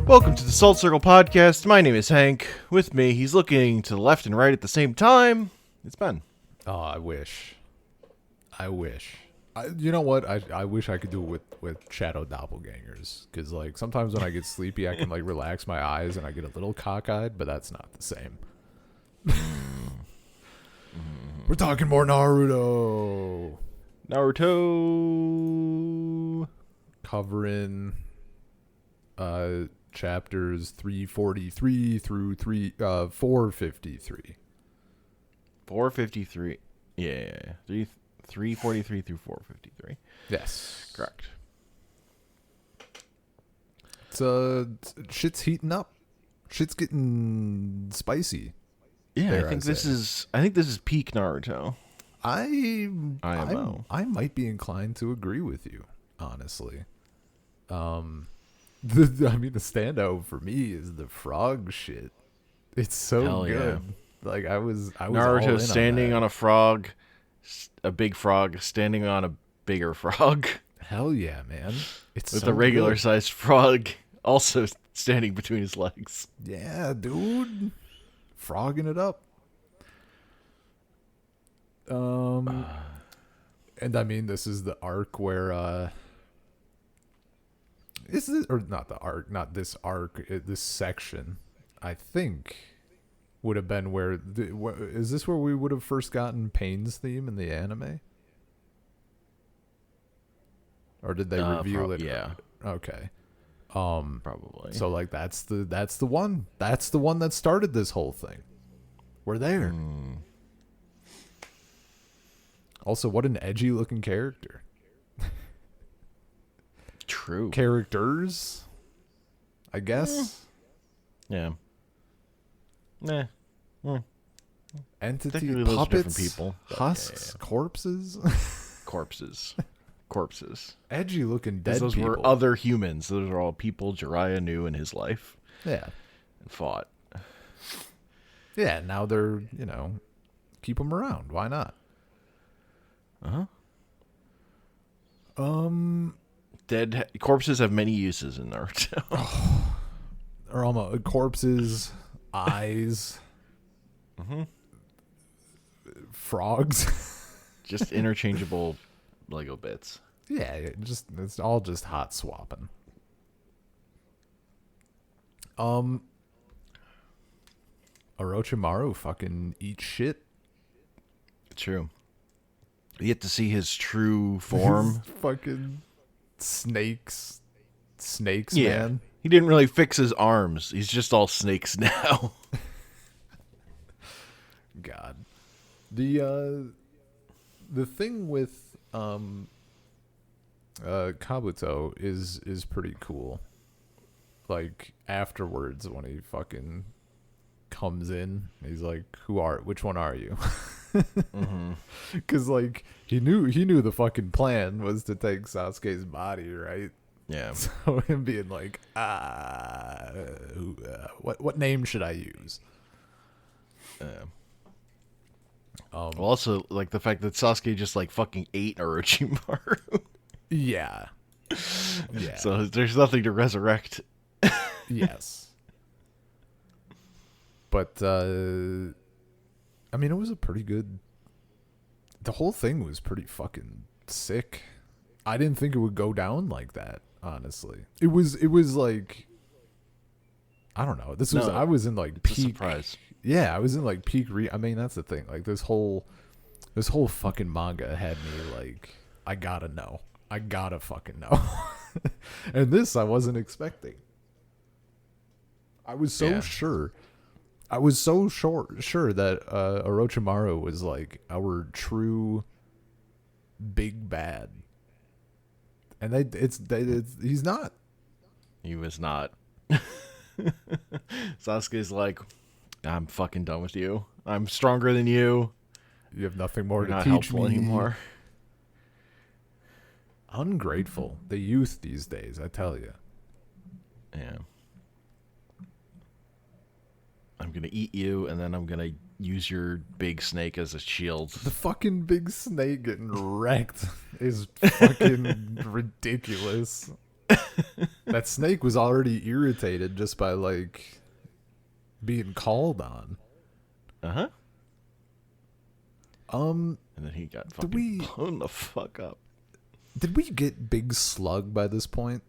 Welcome to the Salt Circle Podcast. My name is Hank. With me, he's looking to the left and right at the same time. It's Ben. Oh, I wish. You know what? I wish I could do it with shadow doppelgangers. Because, like, sometimes when I get sleepy, I can, like, relax my eyes and I get a little cockeyed, but that's not the same. We're talking more Naruto. Naruto. Covering chapters 343 through 453. 453. Yeah. 343 through 453. Yes. Correct. Shit's heating up. Shit's getting spicy. Yeah, I think this is peak Naruto. I might be inclined to agree with you, honestly. The standout for me is the frog shit. It's so Hell good. Yeah. Like I was Naruto standing on a frog, a big frog standing on a bigger frog. Hell yeah, man! It's with so a regular good. sized frog also standing between his legs. Yeah, dude, frogging it up. And I mean, this is the arc where this section, I think, would have been where is this where we would have first gotten Pain's theme in the anime? Or did they reveal it? Yeah. Okay. Probably. So like that's the one that started this whole thing. We're there. Also, what an edgy looking character. True. Characters, I guess. Yeah. Nah. Entity, Technically those are puppets, different people, but husks, corpses. Corpses. Edgy looking dead Those people. were other humans. Those are all people Jiraiya knew in his life. Yeah. And fought. Yeah, now they're, keep them around. Why not? Dead corpses have many uses in Naruto. Or almost corpses, eyes, frogs. Just interchangeable Lego bits. Yeah, it's all just hot swapping. Orochimaru fucking eats shit. True. You get to see his true form. Fucking snakes, Yeah. man. He didn't really fix his arms. He's just all snakes now. God. The thing with Kabuto is pretty cool. Like afterwards when he fucking comes in, he's like, which one are you? Cuz like he knew the fucking plan was to take Sasuke's body, right? Yeah. So him being like, what name should I use? Well, also, like, the fact that Sasuke just, like, fucking ate Orochimaru. Yeah. Yeah. So there's nothing to resurrect. Yes. But, I mean, it was a pretty good... The whole thing was pretty fucking sick. I didn't think it would go down like that, honestly. It was like... I don't know. I was in, like, It's a peak... surprise. Yeah, I was in like peak I mean, that's the thing. Like this whole fucking manga had me like, I gotta know. I gotta fucking know. And this I wasn't expecting. I was so sure. I was so sure that Orochimaru was like our true big bad. And he's not. He was not. Sasuke's like, I'm fucking done with you. I'm stronger than you. You have nothing more You're to not teach helpful me anymore. Ungrateful. The youth these days, I tell you. Yeah. I'm gonna eat you, and then I'm gonna use your big snake as a shield. The fucking big snake getting wrecked is fucking ridiculous. That snake was already irritated just by like being called on. Uh-huh. Um, And then he got Did fucking we- blown the fuck up. did we get Big Slug by this point?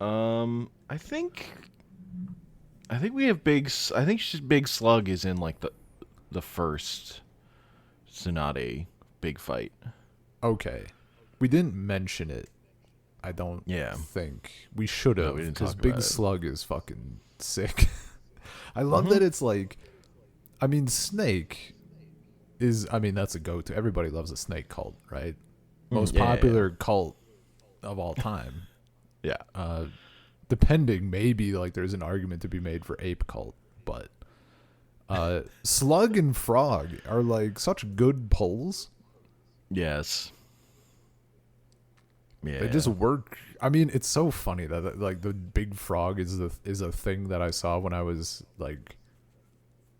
I think we have I think Big Slug is in like the first Tsunade big fight. Okay. We didn't mention it. I don't Yeah. think we should No, have, we didn't because talk Big about it. Slug is fucking sick. I love that it's like, I mean, Snake is, I mean, that's a go-to. Everybody loves a snake cult, right? Most yeah, popular cult of all time. Yeah. Depending, maybe like there's an argument to be made for ape cult, but Slug and Frog are like such good pulls. Yes. Yeah. They just work. I mean, it's so funny that like the big frog is a thing that I saw when I was like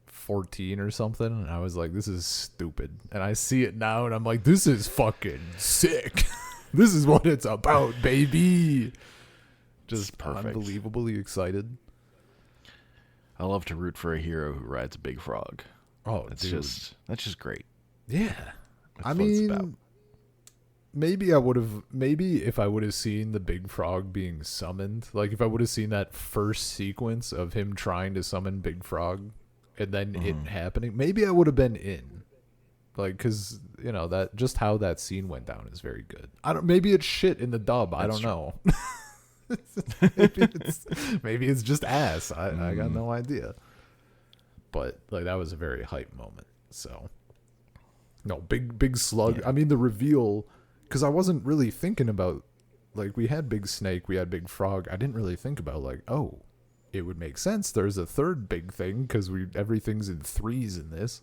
14 or something, and I was like, this is stupid. And I see it now and I'm like, this is fucking sick. This is what it's about, baby. Just perfect. unbelievably excited. I love to root for a hero who rides a big frog. Oh, That's dude. just great. Yeah. That's I what it's about. mean, maybe if I would have seen the big frog being summoned, like if I would have seen that first sequence of him trying to summon Big Frog and then it happening, maybe I would have been in. Like, cause you know that just how that scene went down is very good. Maybe it's shit in the dub. I don't know. maybe it's just ass. I got no idea. But like that was a very hype moment. So no, big slug. Yeah. I mean the reveal, because I wasn't really thinking about, like, we had Big Snake, we had Big Frog. I didn't really think about like, oh, it would make sense. There's a third big thing because everything's in threes in this.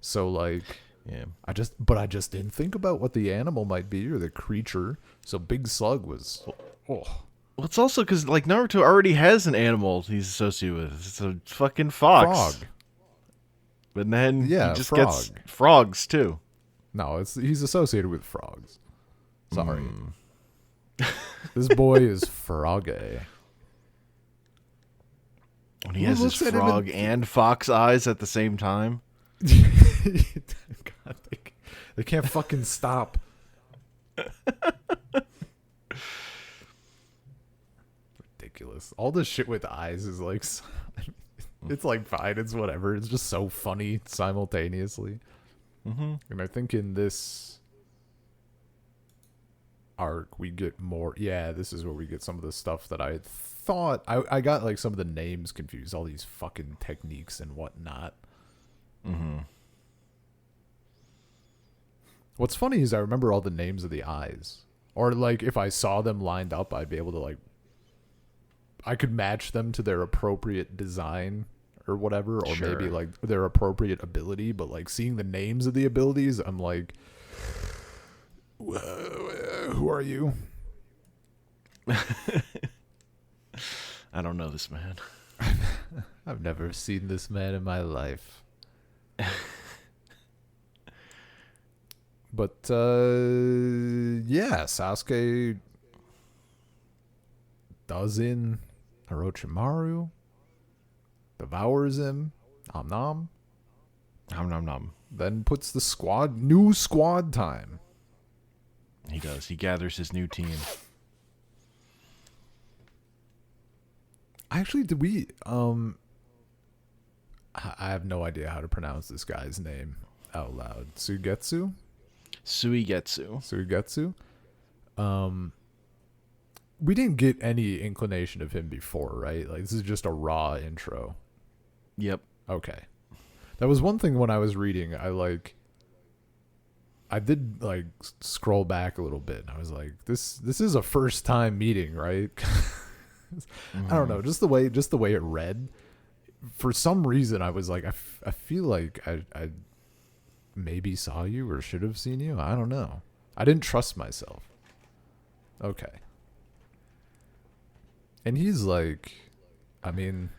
So like. Yeah. I just didn't think about what the animal might be or the creature. So Big Slug was, Well, it's also because like Naruto already has an animal he's associated with. It's a fucking fox. frog. But then Yeah, he just frog. gets frogs too. No, he's associated with frogs. Sorry, this boy is froggy. When he Who has his looks at him frog and fox eyes at the same time. God, they can't fucking stop. Ridiculous. All this shit with eyes is like, it's like fine, it's whatever. It's just so funny simultaneously. Mm-hmm. And I think in this arc we get more. Yeah, this is where we get some of the stuff that I thought I got like some of the names confused. All these fucking techniques and whatnot. Mm-hmm. What's funny is I remember all the names of the eyes. Or like if I saw them lined up, I'd be able to like, I could match them to their appropriate design or whatever, or Sure. maybe like their appropriate ability. But like seeing the names of the abilities, I'm like, who are you? I don't know this man. I've never seen this man in my life. But yeah, Sasuke does in Orochimaru, devours him, nom nom, Nom nom nom. then puts the new squad time. He does. He gathers his new team. Actually, did we I have no idea how to pronounce this guy's name out loud. Suigetsu? Suigetsu. We didn't get any inclination of him before, right? Like, this is just a raw intro. Yep. Okay. That was one thing when I was reading. I did like scroll back a little bit, and I was like, this is a first time meeting, right? I don't know, just the way it read. For some reason, I was like, I feel like I maybe saw you or should have seen you. I don't know. I didn't trust myself. Okay. And he's like, I mean,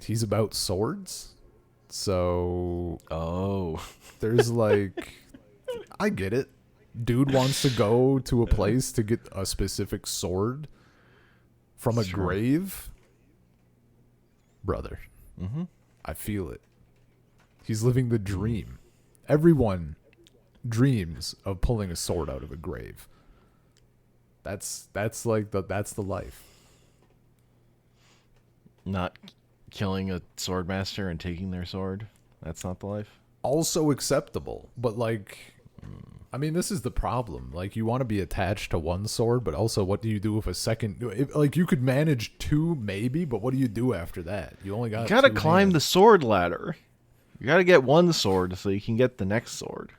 he's about swords. So Oh. there's like, I get it. Dude wants to go to a place to get a specific sword from a grave. Brother, I feel it. He's living the dream. Everyone dreams of pulling a sword out of a grave. That's the life. Not killing a sword master and taking their sword. That's not the life. Also acceptable, but like, I mean, this is the problem. Like, you want to be attached to one sword, but also, what do you do with a second? Like, you could manage two, maybe, but what do you do after that? You only got. You gotta two climb hands. the sword ladder. You gotta get one sword so you can get the next sword.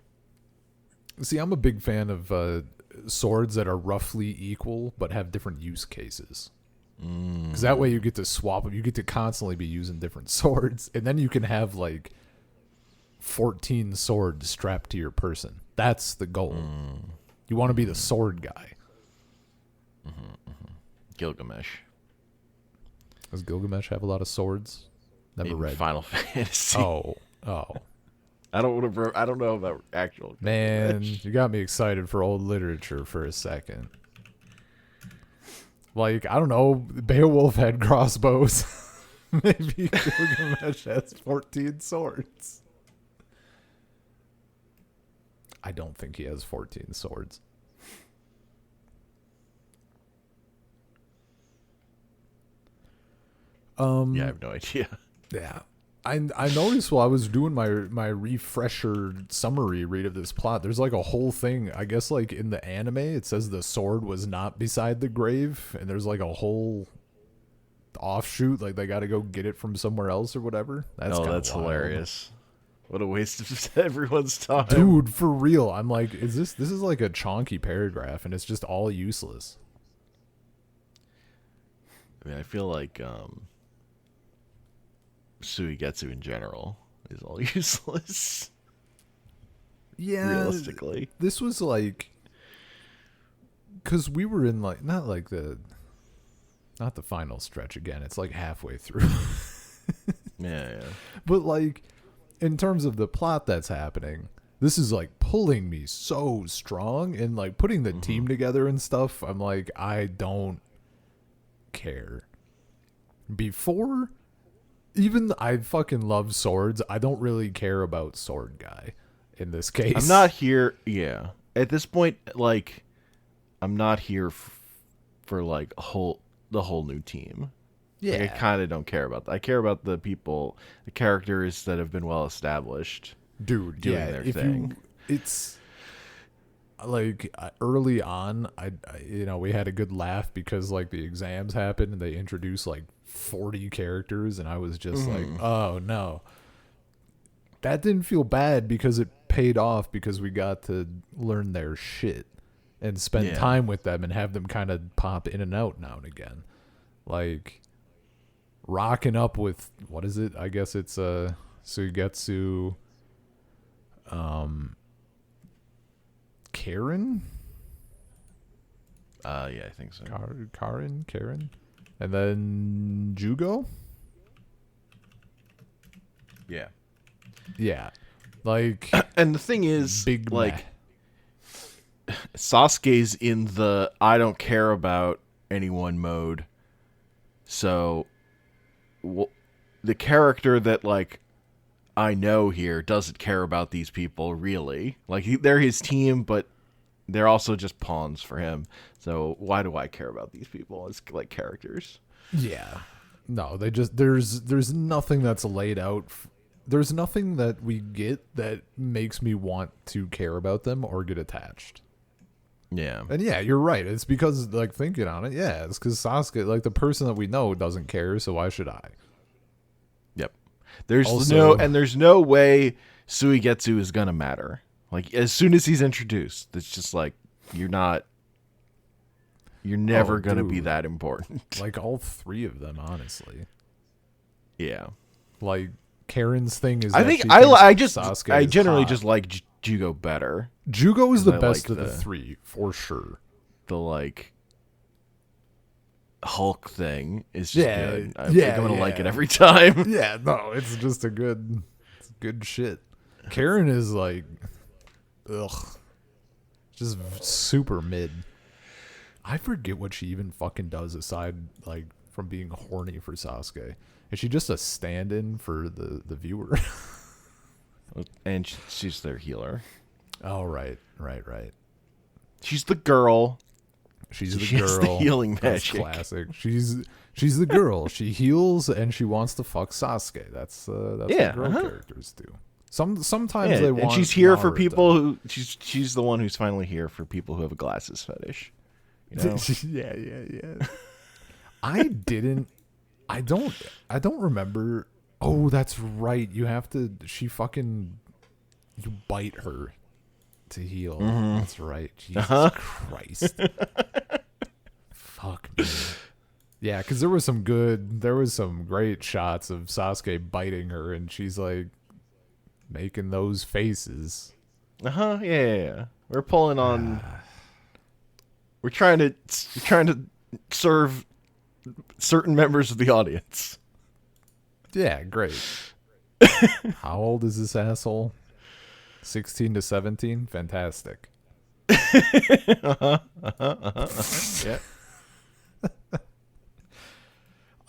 See, I'm a big fan of swords that are roughly equal but have different use cases. Because that way you get to swap them. You get to constantly be using different swords, and then you can have like 14 swords strapped to your person. That's the goal. You want to be the sword guy. Gilgamesh. Does Gilgamesh have a lot of swords? Never Maybe read. Final Fantasy. Oh. I don't know about actual Man, Gilgamesh. you got me excited for old literature for a second. Like, I don't know, Beowulf had crossbows. Maybe Gilgamesh has 14 swords. I don't think he has 14 swords. Yeah, I have no idea. Yeah. I noticed while I was doing my refresher summary read of this plot, there's like a whole thing. I guess like in the anime, it says the sword was not beside the grave, and there's like a whole offshoot, like they got to go get it from somewhere else or whatever. That's That's wild. hilarious. What a waste of everyone's time. Dude, for real. I'm like, this is like a chonky paragraph, and it's just all useless. I mean, I feel like Suigetsu in general is all useless. Yeah. Realistically. This was like, because we were in like, not the final stretch again. It's like halfway through. Yeah. But like, in terms of the plot that's happening, this is like pulling me so strong, and like putting the team together and stuff. I'm like, I don't care. Before, even I fucking love swords. I don't really care about sword guy in this case. I'm not here. Yeah. At this point, like, I'm not here for like the whole new team. Yeah. Like, I kind of don't care about that. I care about the characters that have been well established. Dude, doing yeah, their thing. It's like early on, I we had a good laugh because like the exams happened and they introduced like 40 characters, and I was just like, oh no. That didn't feel bad because it paid off, because we got to learn their shit and spend time with them and have them kind of pop in and out now and again. Like rocking up with, what is it? I guess it's Suigetsu, Karen? Yeah, I think so. Karen? And then Jugo? Yeah. Yeah. Like, And the thing is, big like, Sasuke's in the I don't care about anyone mode. So the character that like I know here doesn't care about these people really. Like they're his team, but they're also just pawns for him. So why do I care about these people as like characters? yeah. No, they just, there's nothing that's laid out. There's nothing that we get that makes me want to care about them or get attached. Yeah. And yeah, you're right. It's because, like, thinking on it, yeah, it's because Sasuke, like, the person that we know doesn't care, so why should I? Yep. There's Also, there's no way Suigetsu is gonna matter. Like as soon as he's introduced, it's just like you're never gonna be that important. like all three of them, honestly. Yeah. Like Karen's thing is, I that think she I thinks Sasuke I is generally hot. just like Jugo better. Jugo is the I best like of the the- three for sure. The like Hulk thing is just Yeah, good. I'm gonna like it yeah. every time. Yeah, no, it's just it's good shit. Karen is like, ugh. Just super mid. I forget what she even fucking does aside like from being horny for Sasuke. Is she just a stand-in for the viewer? And she's their healer. Oh, right. She's the girl. She's the She has girl. the healing That's magic. classic. She's the girl. She heals and she wants to fuck Sasuke. That's what girl characters do. Sometimes they want. And she's here for Naruto. people who she's the one who's finally here for people who have a glasses fetish. You know? Yeah. I don't remember. Oh, that's right. You have to. You bite her to heal. Mm-hmm. That's right. Jesus Christ. Fuck me. Yeah, because there was some great shots of Sasuke biting her, and she's like making those faces. Yeah. We're pulling on. We're trying to serve certain members of the audience. Yeah, great. How old is this asshole? 16 to 17? Fantastic. Yeah.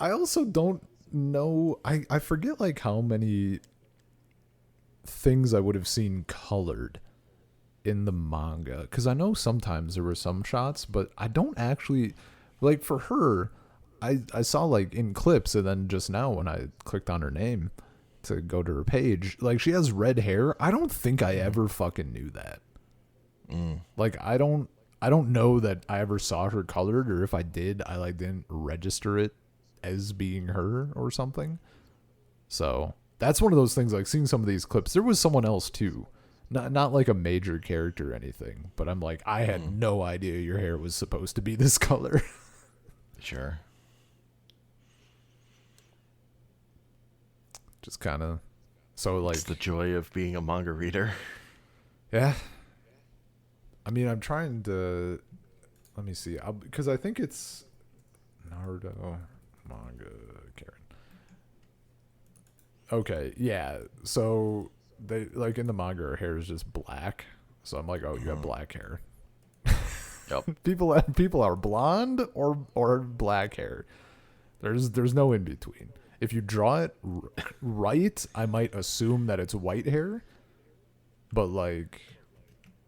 I also don't know. I forget like how many things I would have seen colored in the manga. Because I know sometimes there were some shots, but I don't actually. Like for her, I saw like in clips, and then just now when I clicked on her name to go to her page, like she has red hair. I don't think I ever fucking knew that. Like I don't know that I ever saw her colored, or if I did, I like didn't register it as being her or something. So that's one of those things. Like seeing some of these clips, there was someone else too, not like a major character or anything, but I'm like, I had no idea your hair was supposed to be this color. Sure. Just kind of, so like It's the joy of being a manga reader. Yeah. I mean, I'm trying to, let me see, because I think it's Naruto Manga Karen. Okay, yeah. So they like in the manga, her hair is just black. So I'm like, oh, you have black hair. Yep. People are blonde or black hair. There's no in between. If you draw it right, I might assume that it's white hair. But like,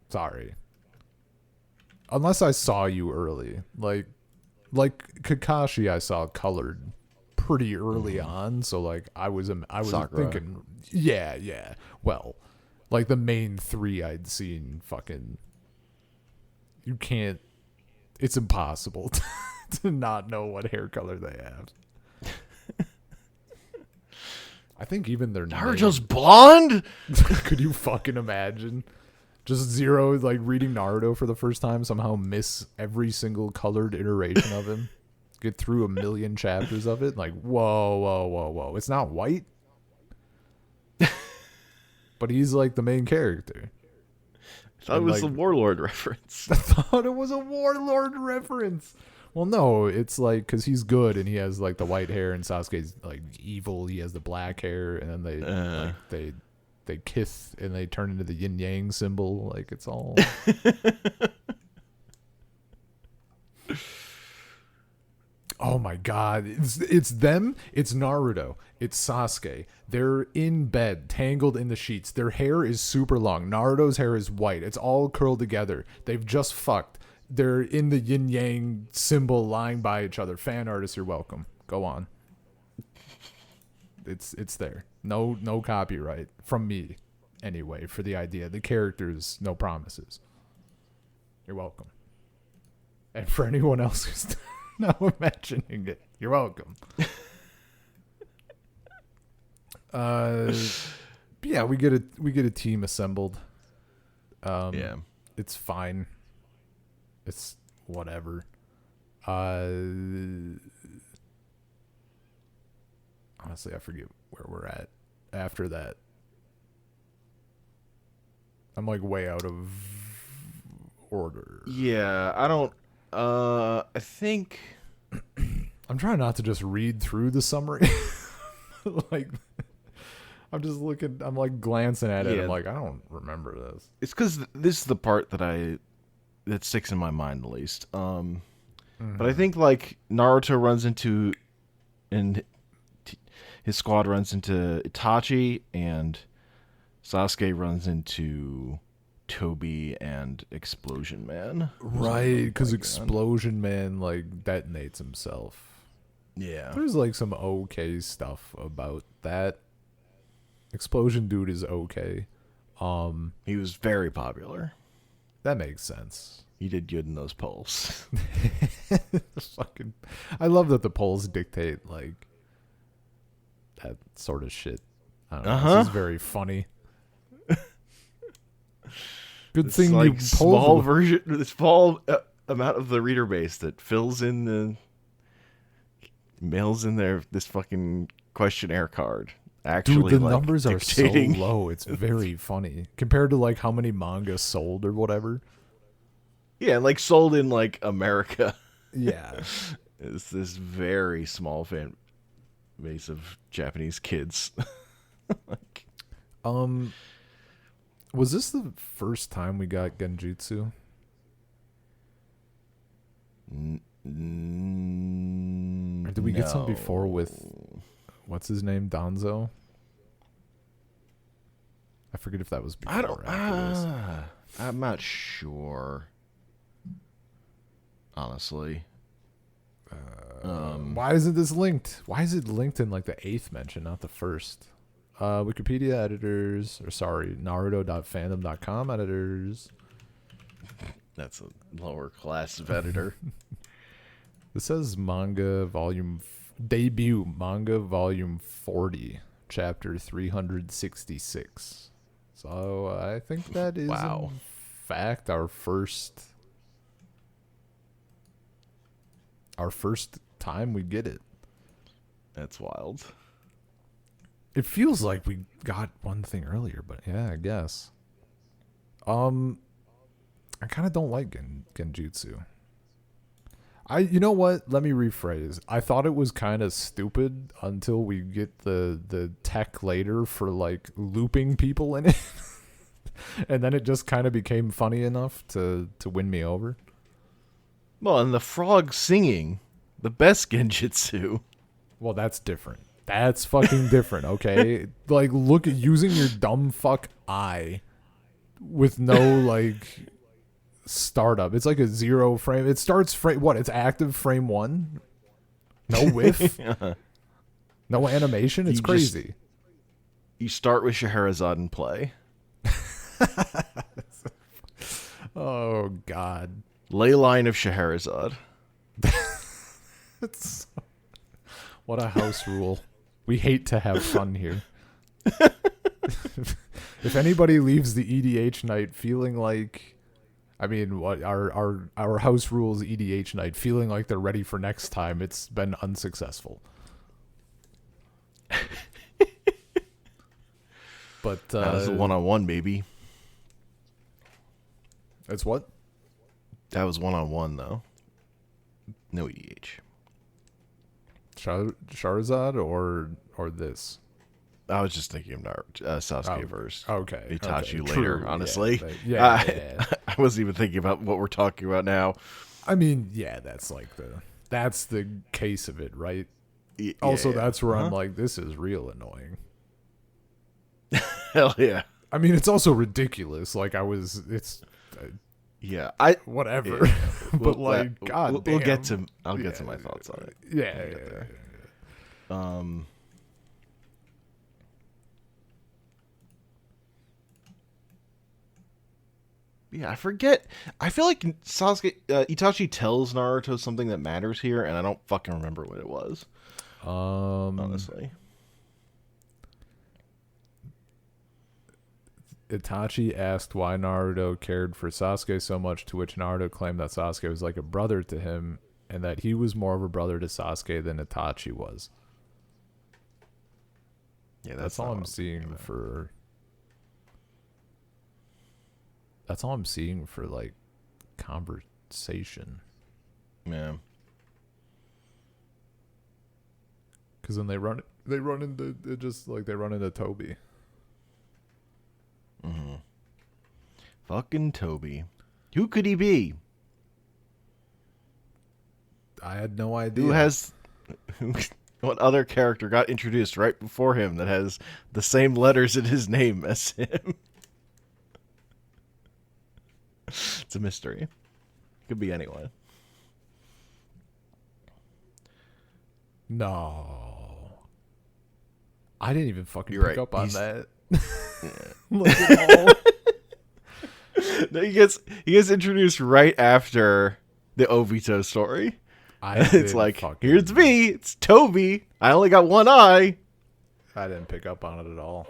sorry. Unless I saw you early, like Kakashi, I saw colored pretty early on, so like I was Sakura. thinking, yeah. Well, like the main three I'd seen, fucking, you can't. It's impossible to not know what hair color they have. I think even their Naruto's blonde? Could you fucking imagine? Just Zero, like, reading Naruto for the first time, somehow miss every single colored iteration of him. Get through 1 million chapters of it. Like, whoa. It's not white? But he's, like, the main character. I thought it was a Warlord reference. I thought it was a Warlord reference. Well, no, it's like, because he's good and he has, like, the white hair, and Sasuke's, like, evil. He has the black hair, and then they kiss and they turn into the yin yang symbol. Like, it's all. Oh my god. It's them. It's Naruto. It's Sasuke. They're in bed, tangled in the sheets. Their hair is super long. Naruto's hair is white. It's all curled together. They've just fucked. They're in the yin yang symbol lying by each other. Fan artists, you're welcome. Go on. It's there. No copyright from me anyway for the idea. The characters, no promises. You're welcome. And for anyone else who's now imagining it, you're welcome. Yeah, we get a team assembled. Yeah. It's fine. It's whatever. Honestly, I forget where we're at after that. I'm like way out of order. Yeah, I don't. I think. I'm trying not to just read through the summary. Like, I'm just looking. I'm like glancing at it. Yeah. I'm like, I don't remember this. It's because this is the part that I that sticks in my mind at least. But I think like Naruto runs into, and his squad runs into Itachi, and Sasuke runs into Toby and Explosion Man. Right, because Explosion Man like detonates himself. Yeah. There's like some okay stuff about that. Explosion Dude is okay. He was very popular. That makes sense. He did good in those polls. Fucking, I love that the polls dictate like that sort of shit. I don't know. This is very funny. Good thing like you small version, the small amount of the reader base that fills in mails in this fucking questionnaire card. Actually, dude, the like, numbers dictating. are so low. It's very funny compared to like how many manga sold or whatever. Yeah, and like sold in like America. Yeah, It's this very small fan base of Japanese kids. Like, was this the first time we got Genjutsu? Or did we get some before with what's his name, Danzo? I forget if that was before. I don't. Or after this. I'm not sure. Honestly. Why isn't this linked? Why is it linked in like the 8th mention, not the first? Wikipedia editors, or sorry, Naruto.fandom.com editors. That's a lower class of editor. This says debut manga volume 40, chapter 366. So I think that is in fact our first time we get it. That's wild. It feels like we got one thing earlier, but yeah, I guess. I kind of don't like Genjutsu. You know what? Let me rephrase. I thought it was kind of stupid until we get the tech later for like looping people in it. And then it just kind of became funny enough to win me over. Well, and the frog singing, the best Genjutsu. Well, that's different. That's fucking different, okay? Like, look at using your dumb fuck eye with no, like, startup. It's like a 0 frame. It starts frame, what? It's active frame 1? No whiff? No animation? It's crazy. You start with Scheherazade and play. Oh, God. Ley line of Scheherazade. What a house rule. We hate to have fun here. If anybody leaves the EDH night feeling like, I mean, what our house rules EDH night feeling like they're ready for next time, it's been unsuccessful. But that was a 1-on-1, baby. It's what? That was 1-on-1 though. No EDH. Charizard or this? I was just thinking of Sasuke versus Itachi later, true. honestly. Yeah. I wasn't even thinking about what we're talking about now. I mean, yeah, that's the case of it, right? Also, that's where I'm like, this is real annoying. Hell yeah. I mean, it's also ridiculous. Like, whatever. Yeah. But God damn. I'll get to my thoughts on it. Yeah. Yeah, I forget. I feel like Itachi tells Naruto something that matters here, and I don't fucking remember what it was. Honestly. Itachi asked why Naruto cared for Sasuke so much, to which Naruto claimed that Sasuke was like a brother to him, and that he was more of a brother to Sasuke than Itachi was. Yeah, that's all I'm seeing for... That's all I'm seeing for, like, conversation. Yeah. Because then they run into Toby. Mm-hmm. Fucking Toby. Who could he be? I had no idea. Who has... What other character got introduced right before him that has the same letters in his name as him? It's a mystery. Could be anyone. No. I didn't even fucking You're pick right. up on He's- that. Yeah. Look at all. No, he gets introduced right after the Obito story. It's like, here's me. It's Toby. I only got one eye. I didn't pick up on it at all.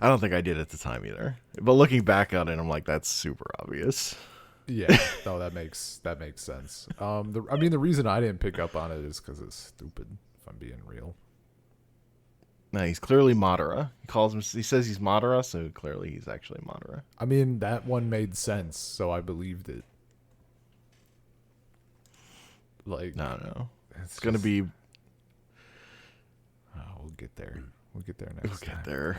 I don't think I did at the time either. But looking back on it, I'm like, that's super obvious. Yeah, no, that makes sense. The reason I didn't pick up on it is because it's stupid. If I'm being real. No, he's clearly Madara. He says he's Madara, so clearly he's actually Madara. I mean, that one made sense, so I believed it. Like, No. It's gonna be. Oh, we'll get there. We'll get there next time. Get there.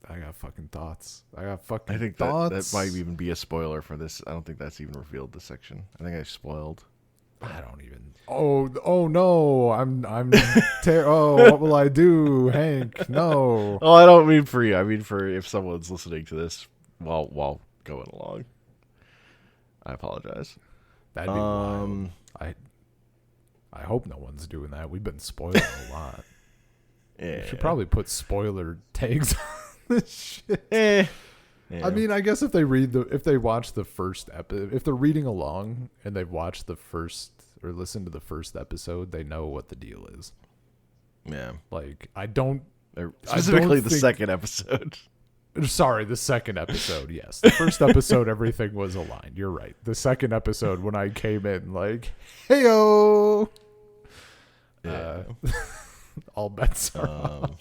I got fucking thoughts. I got fucking I think thoughts. that might even be a spoiler for this. I don't think that's even revealed this section. I think I spoiled. I don't even. Oh no! I'm. What will I do, Hank? No. Oh, I don't mean for you. I mean for if someone's listening to this while going along. I apologize. That'd be wild. I hope no one's doing that. We've been spoiling a lot. Yeah. We should probably put spoiler tags on this shit. Yeah. I mean, I guess if they watch the first episode, if they're reading along and they've watched the first or listened to the first episode, they know what the deal is. Yeah. Like, specifically the second episode. Sorry, the second episode, yes. The first episode, everything was aligned. You're right. The second episode, when I came in, like, hey-o! Yeah. All bets are off.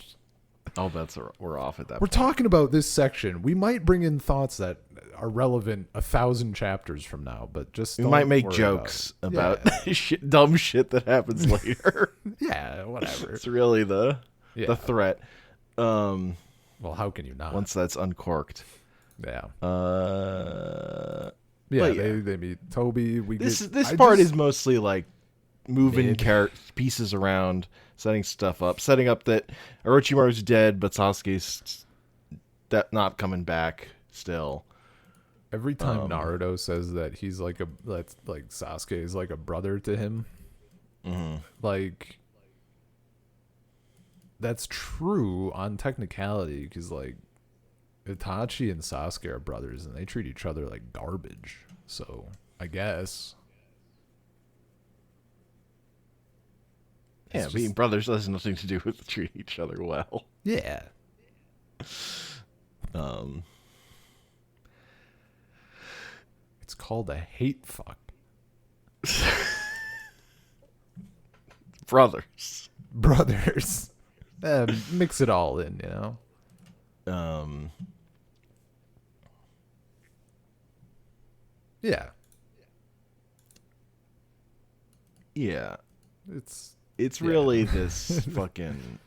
All bets were off at that We're point. talking about this section. We might bring in thoughts that are relevant 1,000 chapters from now, but just We don't might make worry jokes about Yeah. dumb shit that happens later. Yeah, whatever. It's really the threat. Well, how can you not? Once that's uncorked. Yeah. Yeah. They meet Toby. This part is mostly like moving pieces around, setting stuff up, setting up that Orochimaru's dead, but Sasuke's not coming back still. Every time Naruto says that he's like Sasuke is like a brother to him, like that's true on technicality because like Itachi and Sasuke are brothers and they treat each other like garbage. So I guess. Yeah, being brothers has nothing to do with treating each other well. Yeah. It's called a hate fuck. Brothers. Mix it all in, you know. Yeah. Yeah. It's really this fucking...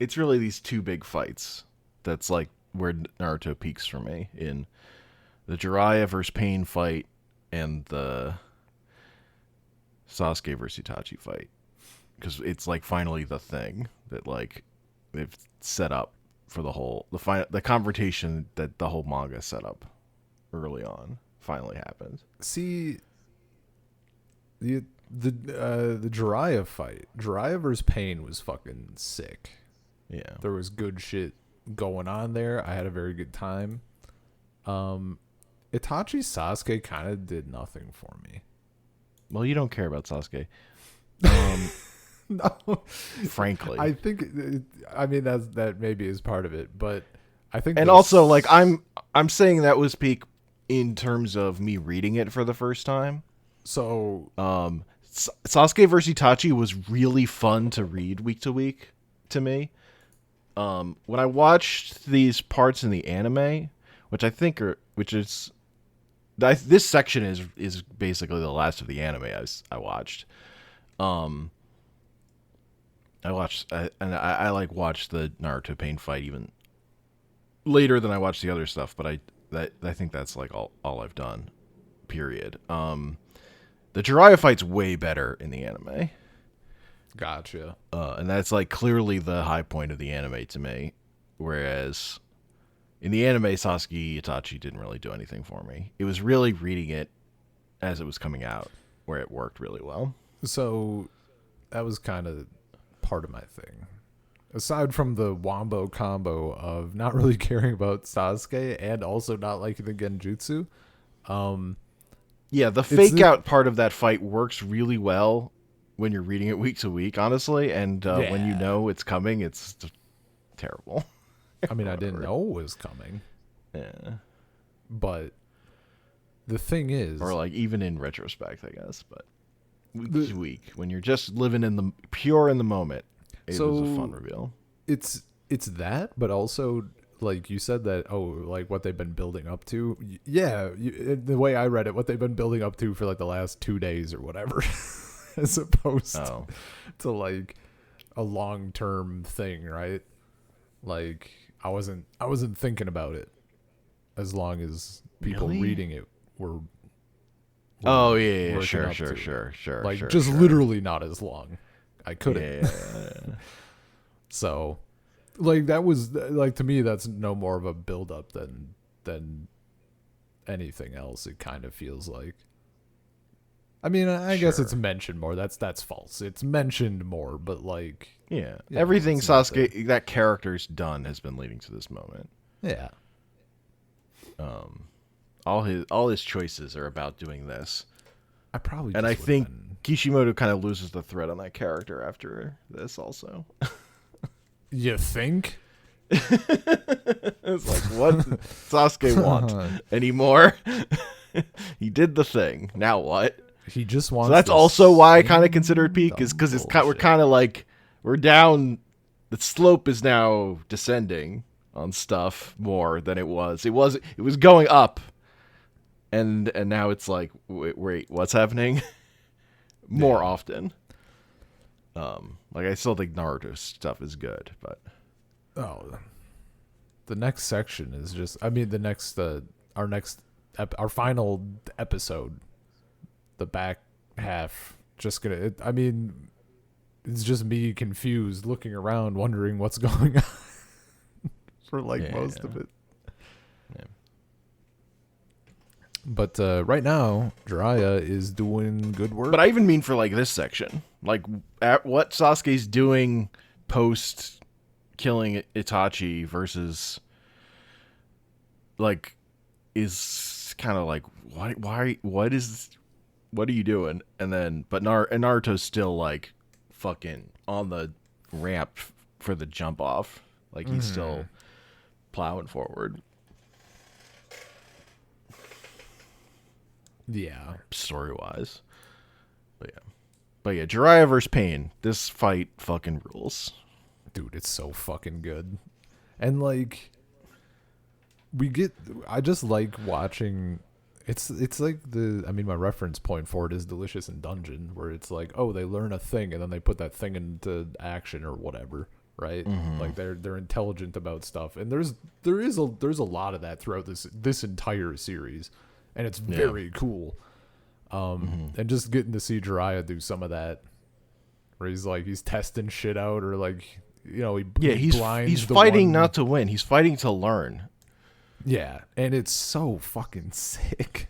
It's really these two big fights. That's like where Naruto peaks for me. In the Jiraiya versus Pain fight and the Sasuke versus Itachi fight. Because it's like finally the thing that like they've set up for the confrontation that the whole manga set up early on finally happened. See, the Jiraiya fight, Jiraiya versus Pain was fucking sick. Yeah. There was good shit going on there. I had a very good time. Itachi Sasuke kind of did nothing for me. Well, you don't care about Sasuke. No, frankly. I think that maybe is part of it, but I think and also like I'm saying that was peak in terms of me reading it for the first time. So Sasuke versus Itachi was really fun to read week to week to me. When I watched these parts in the anime, this section is basically the last of the anime I watched. I watched the Naruto Pain fight even later than I watched the other stuff, but I think that's like all I've done. Period. The Jiraiya fight's way better in the anime. Gotcha. And that's like clearly the high point of the anime to me. Whereas in the anime, Sasuke Itachi didn't really do anything for me. It was really reading it as it was coming out where it worked really well. So that was kind of part of my thing. Aside from the wombo combo of not really caring about Sasuke and also not liking the Genjutsu, yeah, the fake out part of that fight works really well when you're reading it week to week, honestly, and when you know it's coming, it's terrible. I mean, I didn't know it was coming. Yeah. But the thing is... Or, like, even in retrospect, I guess, but week to week, when you're just living in the moment, it was a fun reveal. It's that, but also, like, you said that, like, what they've been building up to. Yeah, the way I read it, what they've been building up to for, like, the last 2 days or whatever, as opposed to, like, a long-term thing, right? Like, I wasn't thinking about it as long as people reading it were oh yeah, sure. Like, just literally not as long. I couldn't. Yeah. So, like, that was, like, to me, that's no more of a build-up than anything else, it kind of feels like. I mean, I guess it's mentioned more. That's false. It's mentioned more, but, like... Yeah. Everything Sasuke, that character's done, has been leading to this moment. Yeah. All his choices are about doing this. I think Kishimoto kind of loses the thread on that character after this also. You think? It's like, what does Sasuke want anymore? He did the thing. Now what? He just wants. So that's also why I kind of consider it peak, is because we're kind of like, we're down. The slope is now descending on stuff more than it was. It was going up, and now it's like, wait, what's happening? More often. Like, I still think Naruto stuff is good, but the next section is just. I mean, our final episode. The back half just gonna I mean, it's just me confused looking around wondering what's going on for like most of it. But right now Jiraiya is doing good work. But I even mean for like this section, like at what Sasuke's doing post killing Itachi versus like is kind of like what are you doing? And then, but Naruto's still like fucking on the ramp for the jump off. Like, he's still plowing forward. Yeah. Story wise. But yeah, Jiraiya versus Pain. This fight fucking rules. Dude, it's so fucking good. And like, I just like watching. It's like my reference point for it is Delicious in Dungeon, where it's like, oh, they learn a thing and then they put that thing into action or whatever, right? Like they're intelligent about stuff, and there's a lot of that throughout this entire series, and it's very cool. And just getting to see Jiraiya do some of that, where he's testing shit out, or like, he's fighting not to win, he's fighting to learn. Yeah, and it's so fucking sick.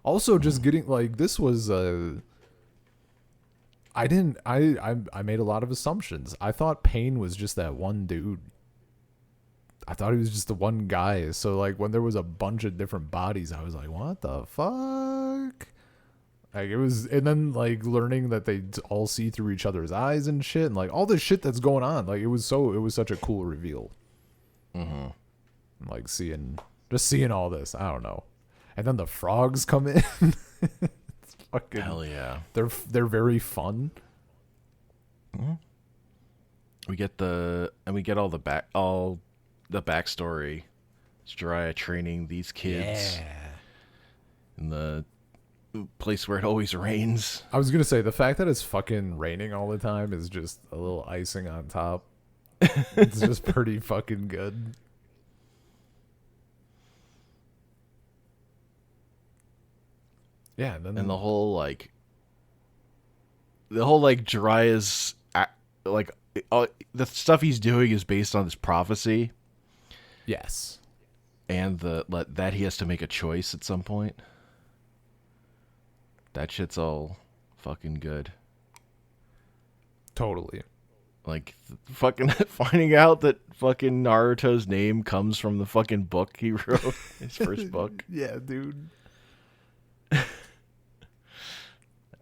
Also, just getting like, this was I made a lot of assumptions. I thought Pain was just that one dude. I thought he was just the one guy. So like, when there was a bunch of different bodies, I was like, what the fuck? Like, it was, and then like learning that they all see through each other's eyes and shit, and like all this shit that's going on. Like, it was such a cool reveal. Like seeing all this, I don't know. And then the frogs come in. It's fucking hell yeah. They're very fun. We get all the backstory. It's Jiraiya training these kids in the place where it always rains. I was gonna say, the fact that it's fucking raining all the time is just a little icing on top. It's just pretty fucking good. Yeah, and then And the whole Jiraiya's like the stuff he's doing is based on this prophecy, yes, and that he has to make a choice at some point. That shit's all fucking good. totally. Like fucking finding out that fucking Naruto's name comes from the fucking book he wrote, his first book. Yeah, dude.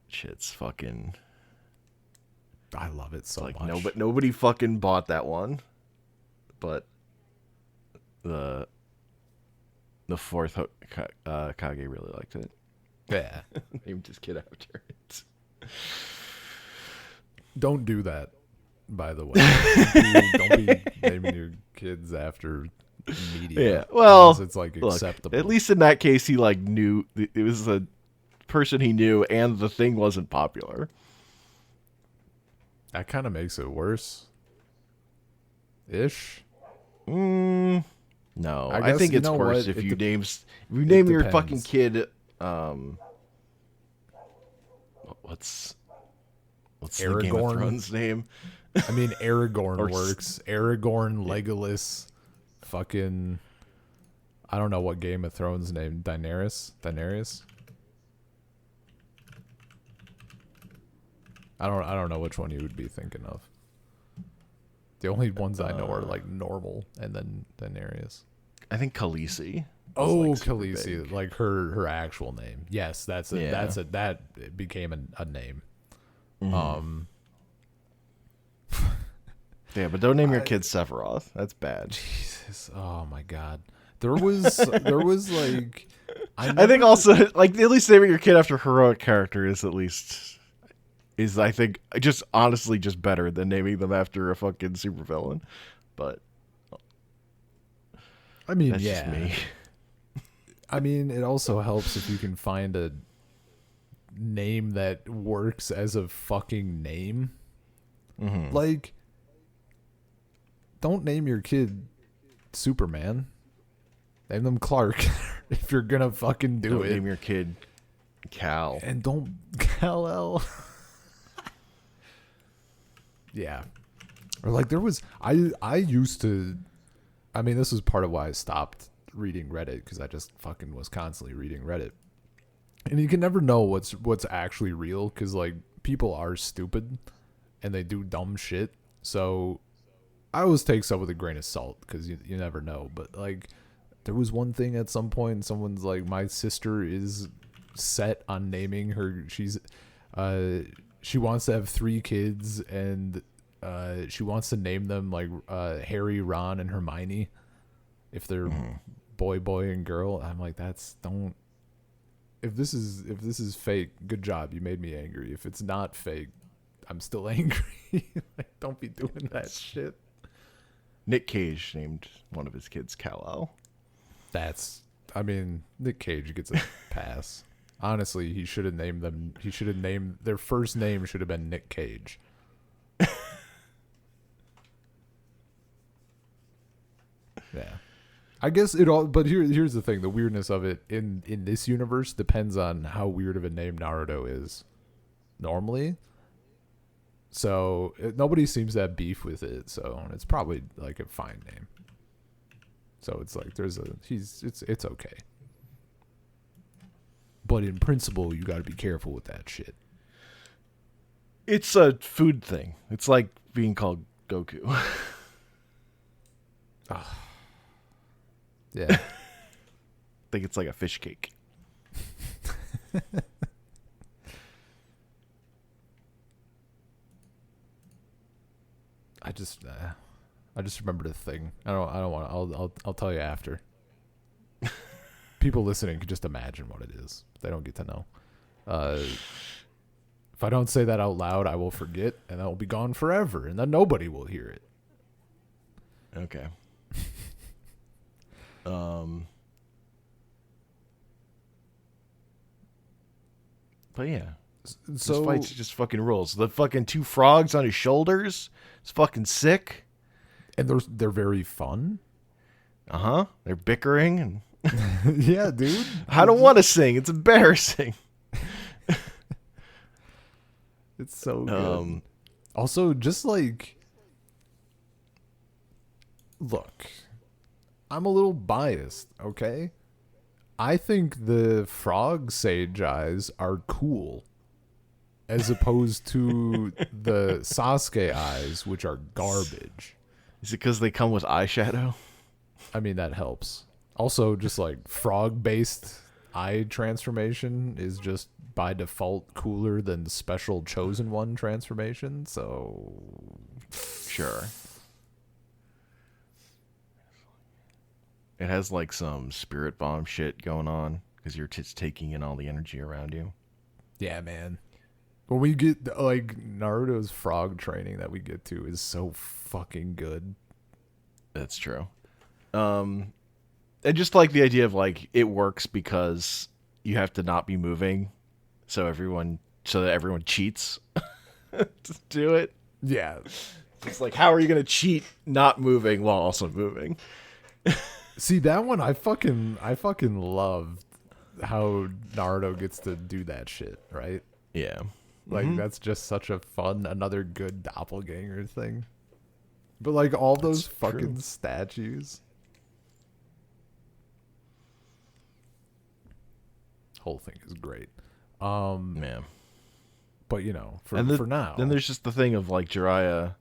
Shit's fucking. I love it so Like much. no, but nobody fucking bought that one. But the fourth Kage really liked it. Yeah. Named his kid after it. Don't do that, by the way. Don't be naming your kids after media. Yeah, well, unless it's like acceptable. At least in that case, he like knew it was a person he knew, and the thing wasn't popular. That kind of makes it worse. Ish. No, I I guess, think you it's know worse what? if It you de- name your depends. fucking kid. What's the Game of Aragorn? Thrones name? I mean, Aragorn Or s- works. Aragorn, Legolas, fucking. I don't know what Game of Thrones name. Daenerys. I don't know which one you would be thinking of. The only ones I know are like normal, and then Daenerys. I think Khaleesi. Oh, like, super Khaleesi, big. like her actual name. Yes, that became a name. Yeah, but don't name your kid Sephiroth. That's bad. Jesus, oh my God, there was like, I think also like at least naming your kid after a heroic character is I think just honestly just better than naming them after a fucking supervillain. But I mean, that's yeah. just me. I mean, it also helps if you can find a name that works as a fucking name. Like, don't name your kid Superman. Name them Clark if you're gonna fucking do Don't it. name your kid Cal. And don't Kal-El. Yeah. Or like there was I used to, I mean, this was part of why I stopped reading Reddit, because I just fucking was constantly reading Reddit. And you can never know what's actually real, because like people are stupid and they do dumb shit. So I always take stuff with a grain of salt, because you never know. But like there was one thing at some point, someone's like, my sister is set on naming her, she wants to have 3 kids, and she wants to name them like Harry, Ron, and Hermione if they're boy and girl. I'm like, if this is fake, good job, you made me angry. If it's not fake, I'm still angry. Like, don't be doing that shit. Nick Cage named one of his kids Kal-El. I mean, Nick Cage gets a pass. Honestly, he should have named them. He should have named their first name should have been Nick Cage. Yeah, I guess it all. But here's the thing: the weirdness of it in this universe depends on how weird of a name Naruto is normally. So nobody seems to have beef with it. So it's probably like a fine name. So it's like it's okay. But in principle, you got to be careful with that shit. It's a food thing. It's like being called Goku. Yeah. I think it's like a fish cake. I just remembered a thing. I don't want. I'll tell you after. People listening can just imagine what it is. They don't get to know. If I don't say that out loud, I will forget, and that will be gone forever, and then nobody will hear it. Okay. But yeah, So this fight's just fucking rules. The fucking 2 frogs on his shoulders. It's fucking sick. and they're very fun. They're bickering, and Yeah, dude. I don't want to sing. It's embarrassing. It's so good. Also, just like, look, I'm a little biased, okay? I think the frog sage eyes are cool, as opposed to the Sasuke eyes, which are garbage. Is it because they come with eyeshadow? I mean, that helps. Also, just like frog-based eye transformation is just by default cooler than the special chosen one transformation, so Sure. It has like some spirit bomb shit going on because you're just taking in all the energy around you. yeah, man. When we get like Naruto's frog training that we get to is so fucking good. That's true. I just like the idea of like it works because you have to not be moving, so that everyone cheats to do it. Yeah. It's like, how are you gonna cheat not moving while also moving? See, that one I fucking love how Naruto gets to do that shit, right? Yeah. Like that's just such a fun, another good doppelganger thing. But like all those fucking statues. Whole thing is great. Man. But you know, for now. Then there's just the thing of like Jiraiya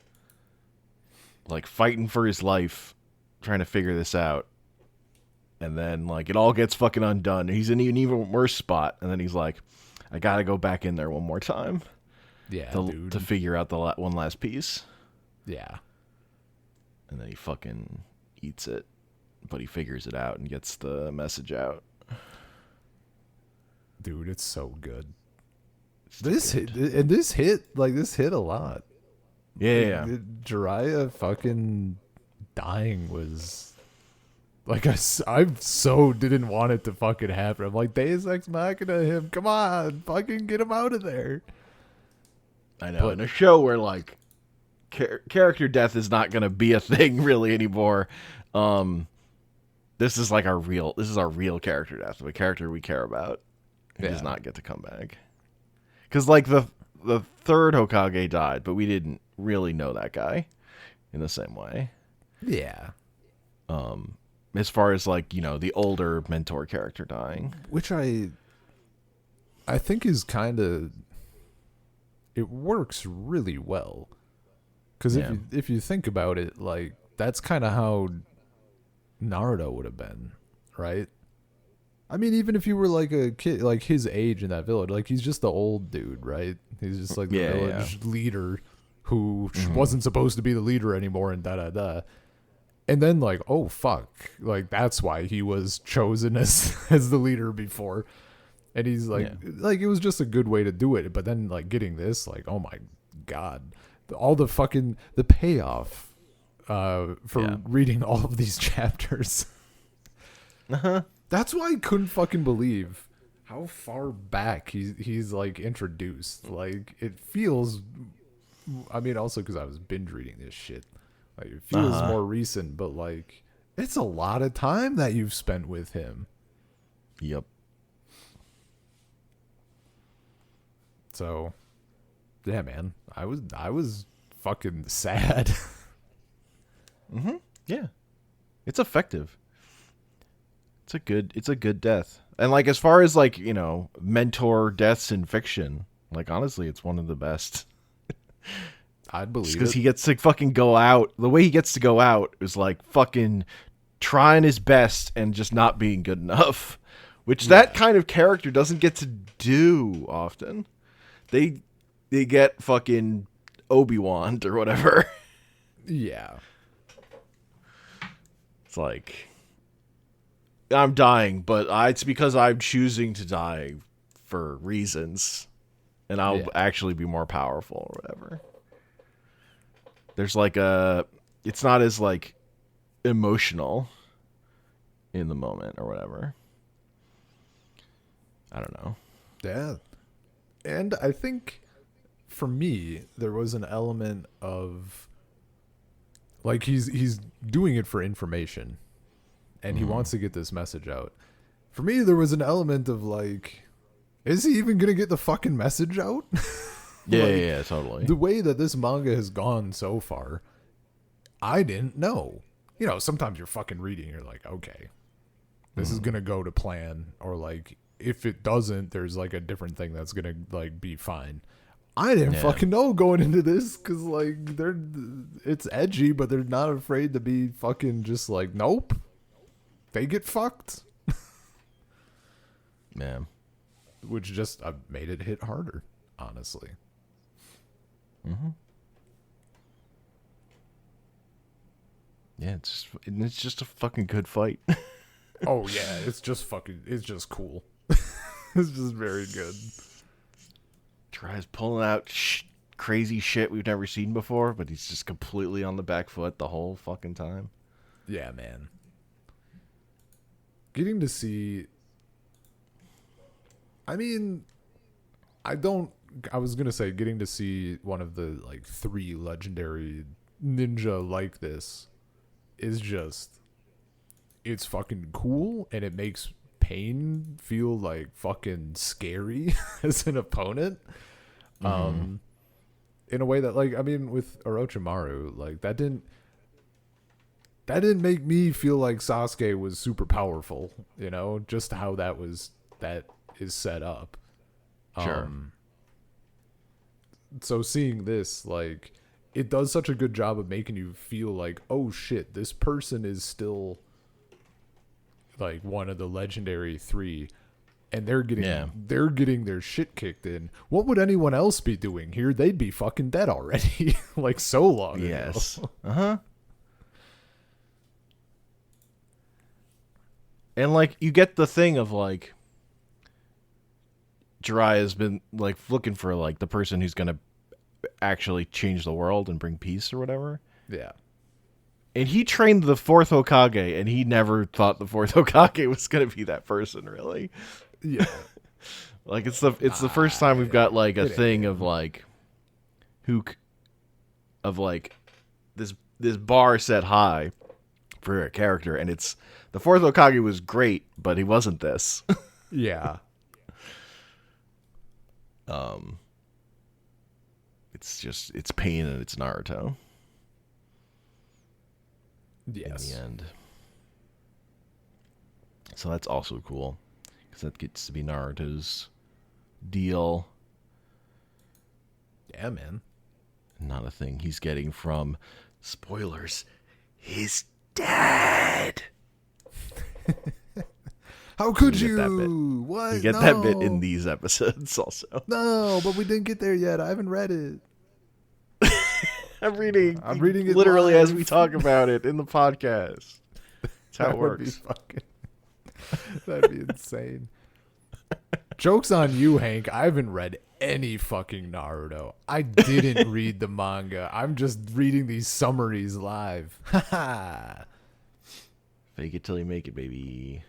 like fighting for his life, trying to figure this out. And then like it all gets fucking undone. He's in an even worse spot, and then he's like, I gotta go back in there one more time. Yeah, to figure out the one last piece. Yeah. And then he fucking eats it, but he figures it out and gets the message out. Dude, it's so good. This hit a lot. Yeah. Jiraiya fucking dying was like I so didn't want it to fucking happen. I'm like, Deus Ex Machina him, come on, fucking get him out of there. I know. In a show where like character death is not gonna be a thing really anymore, this is our real character death of a character we care about. He does not get to come back. Because, like, the third Hokage died, but we didn't really know that guy in the same way. Yeah. As far as, like, you know, the older mentor character dying. Which I think is kind of... It works really well. Because if you think about it, like, that's kind of how Naruto would have been, right? I mean, even if you were like a kid, like his age in that village, like he's just the old dude, right? He's just like the village leader who wasn't supposed to be the leader anymore, and da. And then like, oh fuck, like that's why he was chosen as the leader before. And he's like, like it was just a good way to do it. But then like getting this, like, oh my god, all the fucking the payoff for reading all of these chapters. That's why I couldn't fucking believe how far back he's like introduced. Like it feels, I mean, also because I was binge reading this shit. Like it feels more recent, but like it's a lot of time that you've spent with him. Yep. So, yeah, man, I was fucking sad. Yeah, it's effective. It's a good death. And like as far as like, you know, mentor deaths in fiction, like honestly, it's one of the best. I'd believe it. Because he gets to fucking go out. The way he gets to go out is like fucking trying his best and just not being good enough, which that kind of character doesn't get to do often. They get fucking Obi-Wan or whatever. Yeah. It's like, I'm dying, but it's because I'm choosing to die for reasons, and I'll actually be more powerful or whatever. There's like it's not as like emotional in the moment or whatever. I don't know. Yeah. And I think for me, there was an element of like he's doing it for information and he wants to get this message out. For me, there was an element of like, is he even going to get the fucking message out? Yeah, Like, yeah, totally. the way that this manga has gone so far, I didn't know. You know, sometimes you're fucking reading, you're like, okay, this is gonna go to plan, or like if it doesn't, there's like a different thing that's gonna like be fine. I didn't fucking know going into this because like it's edgy, but they're not afraid to be fucking just like, nope, they get fucked. Man. Which just made it hit harder, honestly. Yeah, it's just a fucking good fight. Oh yeah, it's just cool. It's just very good. Tries pulling out crazy shit we've never seen before, but he's just completely on the back foot the whole fucking time. Yeah, man. Getting to see, I mean, I was going to say getting to see one of the like 3 legendary ninja like this is just, it's fucking cool, and it makes Pain feel like fucking scary as an opponent. In a way that, like, I mean, with Orochimaru, like that didn't make me feel like Sasuke was super powerful, you know, just how that is set up. Sure. So seeing this, like, it does such a good job of making you feel like, oh shit, this person is still like one of the legendary 3, and they're getting their shit kicked in. What would anyone else be doing here? They'd be fucking dead already. Like so long ago. Yes. Uh-huh. And like you get the thing of like Jiraiya's been like looking for like the person who's gonna actually change the world and bring peace or whatever. Yeah. And he trained the 4th Hokage, and he never thought the 4th Hokage was gonna be that person, really. Yeah. Like it's the first time we've got like a thing of like this bar set high for a character, and it's the 4th Hokage was great, but he wasn't this. Yeah. It's Pain and it's Naruto. Yes. In the end. So that's also cool, because that gets to be Naruto's deal. Yeah, man. Not a thing he's getting from, spoilers, his dad. How could you? Get that bit. What? You get that bit in these episodes also. No, but we didn't get there yet. I haven't read it. I'm reading it literally live. as we talk about it in the podcast. That's how it works. That'd be insane. Joke's on you, Hank. I haven't read any fucking Naruto. I didn't read the manga. I'm just reading these summaries live. Fake it till you make it, baby.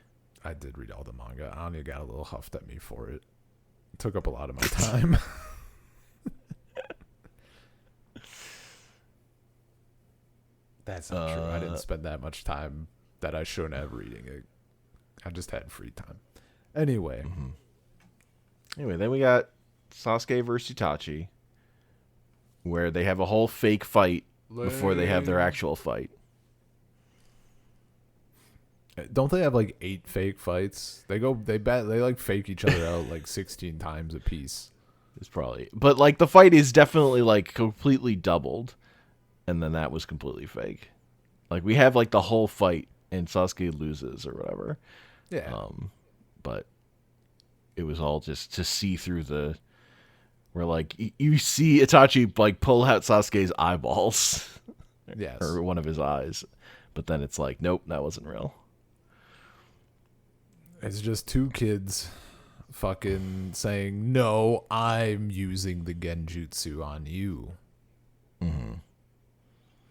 I did read all the manga. Anya got a little huffed at me for it. It took up a lot of my time. That's not true. I didn't spend that much time that I shouldn't have reading it. I just had free time. Anyway. Anyway, then we got Sasuke versus Itachi, where they have a whole fake fight before they have their actual fight. Don't they have like 8 fake fights? They like fake each other out like 16 times a piece. It's probably, but like the fight is definitely like completely doubled, and then that was completely fake. Like we have like the whole fight and Sasuke loses or whatever. Yeah. But it was all just to see through where like you see Itachi like pull out Sasuke's eyeballs. Yes. Or one of his eyes. But then it's like, nope, that wasn't real. It's just 2 kids fucking saying, no, I'm using the genjutsu on you. Mm-hmm.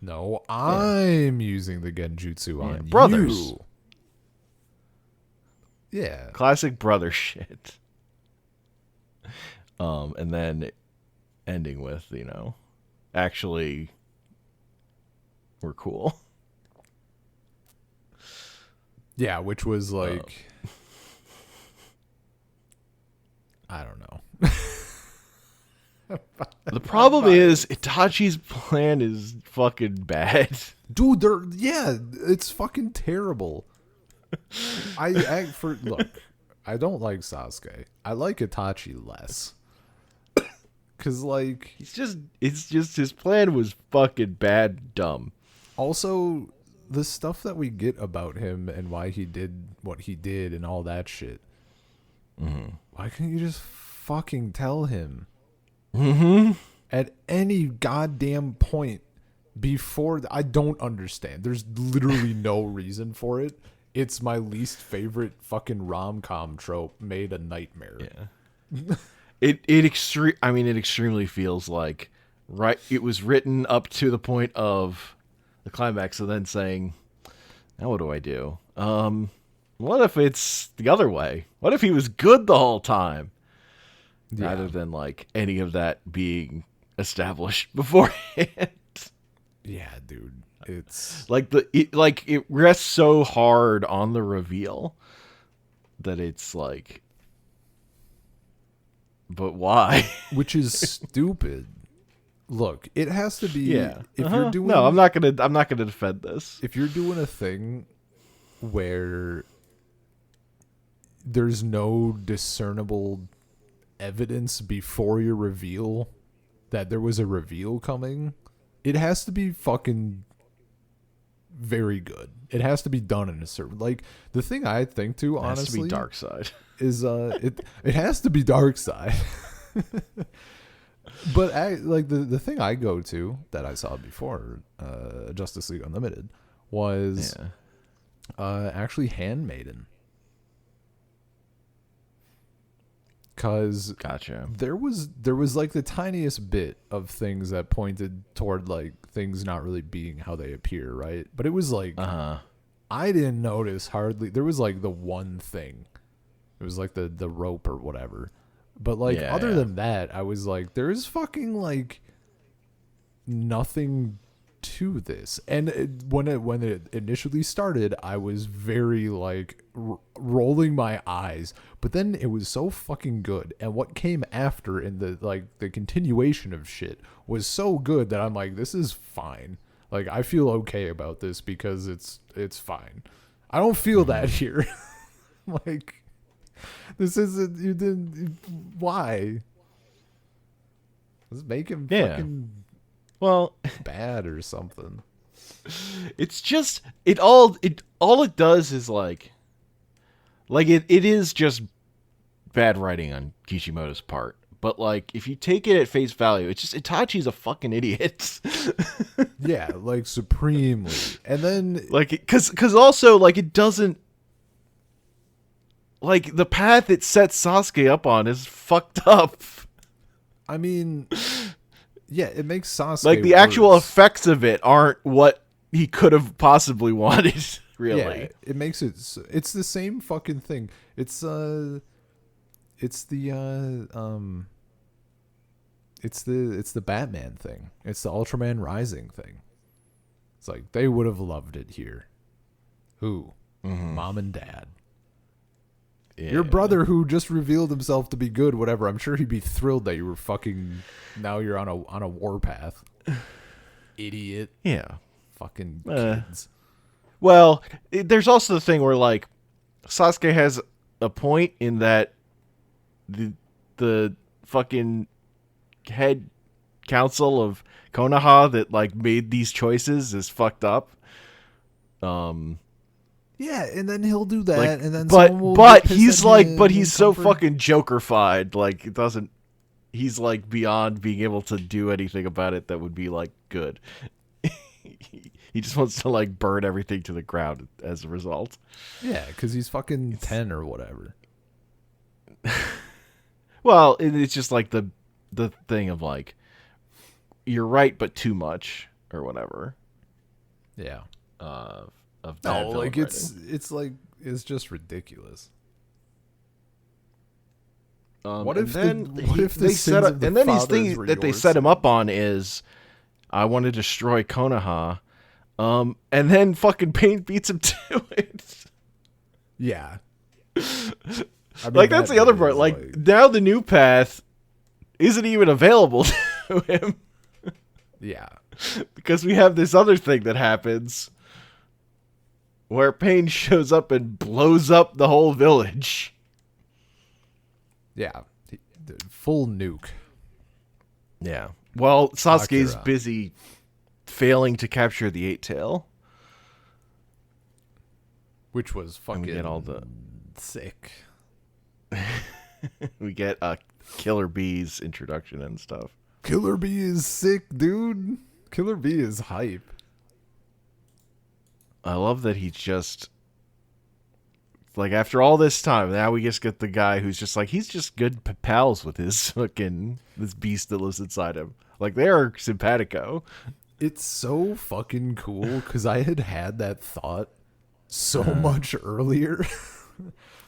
No, I'm using the genjutsu on brothers. you. Yeah. Classic brother shit. And then ending with, actually, we're cool. Yeah, which was like, I don't know. The problem is Itachi's plan is fucking bad. Dude, it's fucking terrible. Look, I don't like Sasuke. I like Itachi less. Cause like it's just his plan was fucking bad and dumb. Also, the stuff that we get about him and why he did what he did and all that shit. Mm-hmm. Why can't you just fucking tell him? Mm-hmm. At any goddamn point before I don't understand. There's literally no reason for it. It's my least favorite fucking rom-com trope made a nightmare. Yeah. It extremely feels like it was written up to the point of the climax and then saying, now what do I do? What if it's the other way? What if he was good the whole time? Yeah. Rather than like any of that being established beforehand. Yeah, dude. It's like it rests so hard on the reveal that it's like, but why? Which is stupid. Look, it has to be. Yeah. If you're doing, no, I'm not gonna defend this. If you're doing a thing where there's no discernible evidence before your reveal that there was a reveal coming, it has to be fucking very good. It has to be done in a certain, like, the thing I think too, honestly, has to be dark side. Is it has to be dark side. But the thing I go to that I saw before Justice League Unlimited was actually Handmaiden. Cause gotcha. There was like the tiniest bit of things that pointed toward like things not really being how they appear, right? But it was like I didn't notice hardly. There was like the one thing. It was like the rope or whatever. But like other than that, I was like, there's fucking like nothing to this. And when it initially started, I was very like rolling my eyes. But then it was so fucking good, and what came after in the continuation of shit was so good that I'm like, this is fine. Like, I feel okay about this because it's fine. I don't feel that here. Like, this isn't. You didn't. Why? Let's make him fucking bad or something. It's just all it does is like it is just bad writing on Kishimoto's part. But like, if you take it at face value, it's just Itachi's a fucking idiot. Yeah, like supremely. And then like, because also like it doesn't, like, the path it sets Sasuke up on is fucked up. I mean, yeah, it makes Sasuke like the worse. Actual effects of it aren't what he could have possibly wanted. Really, yeah, it makes it. It's the same fucking thing. It's the Batman thing. It's the Ultraman Rising thing. It's like they would have loved it here. Who? Mm-hmm. Mom and Dad. Yeah. Your brother, who just revealed himself to be good, whatever. I'm sure he'd be thrilled that you were fucking. Now you're on a warpath. Idiot. Yeah. Fucking kids. Well, there's also the thing where like Sasuke has a point in that the fucking head council of Konoha that like made these choices is fucked up. Yeah, and then he'll do that, like, and then but he's so fucking Joker-fied. Like, it doesn't. He's like beyond being able to do anything about it that would be like good. He just wants to like burn everything to the ground as a result. Yeah, because he's fucking 10 or whatever. Well, it's just like the thing of like, you're right, but too much or whatever. Yeah. Of no, like it's like it's just ridiculous. What if they set up, and then these things that they set him up on is, I want to destroy Konoha, and then fucking Pain beats him to it. Yeah. I mean, like that's the other part. Like now the new path isn't even available to him. Yeah. Because we have this other thing that happens where Pain shows up and blows up the whole village. Yeah. Full nuke. Yeah. Well, Sasuke's Akira. busy failing to capture the eight tail. Which was fucking We get all the sick. we get Killer Bee's introduction and stuff. Killer Bee is sick, dude. Killer Bee is hype. I love that he's just like, after all this time, now we just get the guy who's just like, he's just good pals with his fucking this beast that lives inside him. Like, they are simpatico. It's so fucking cool because I had that thought so much earlier.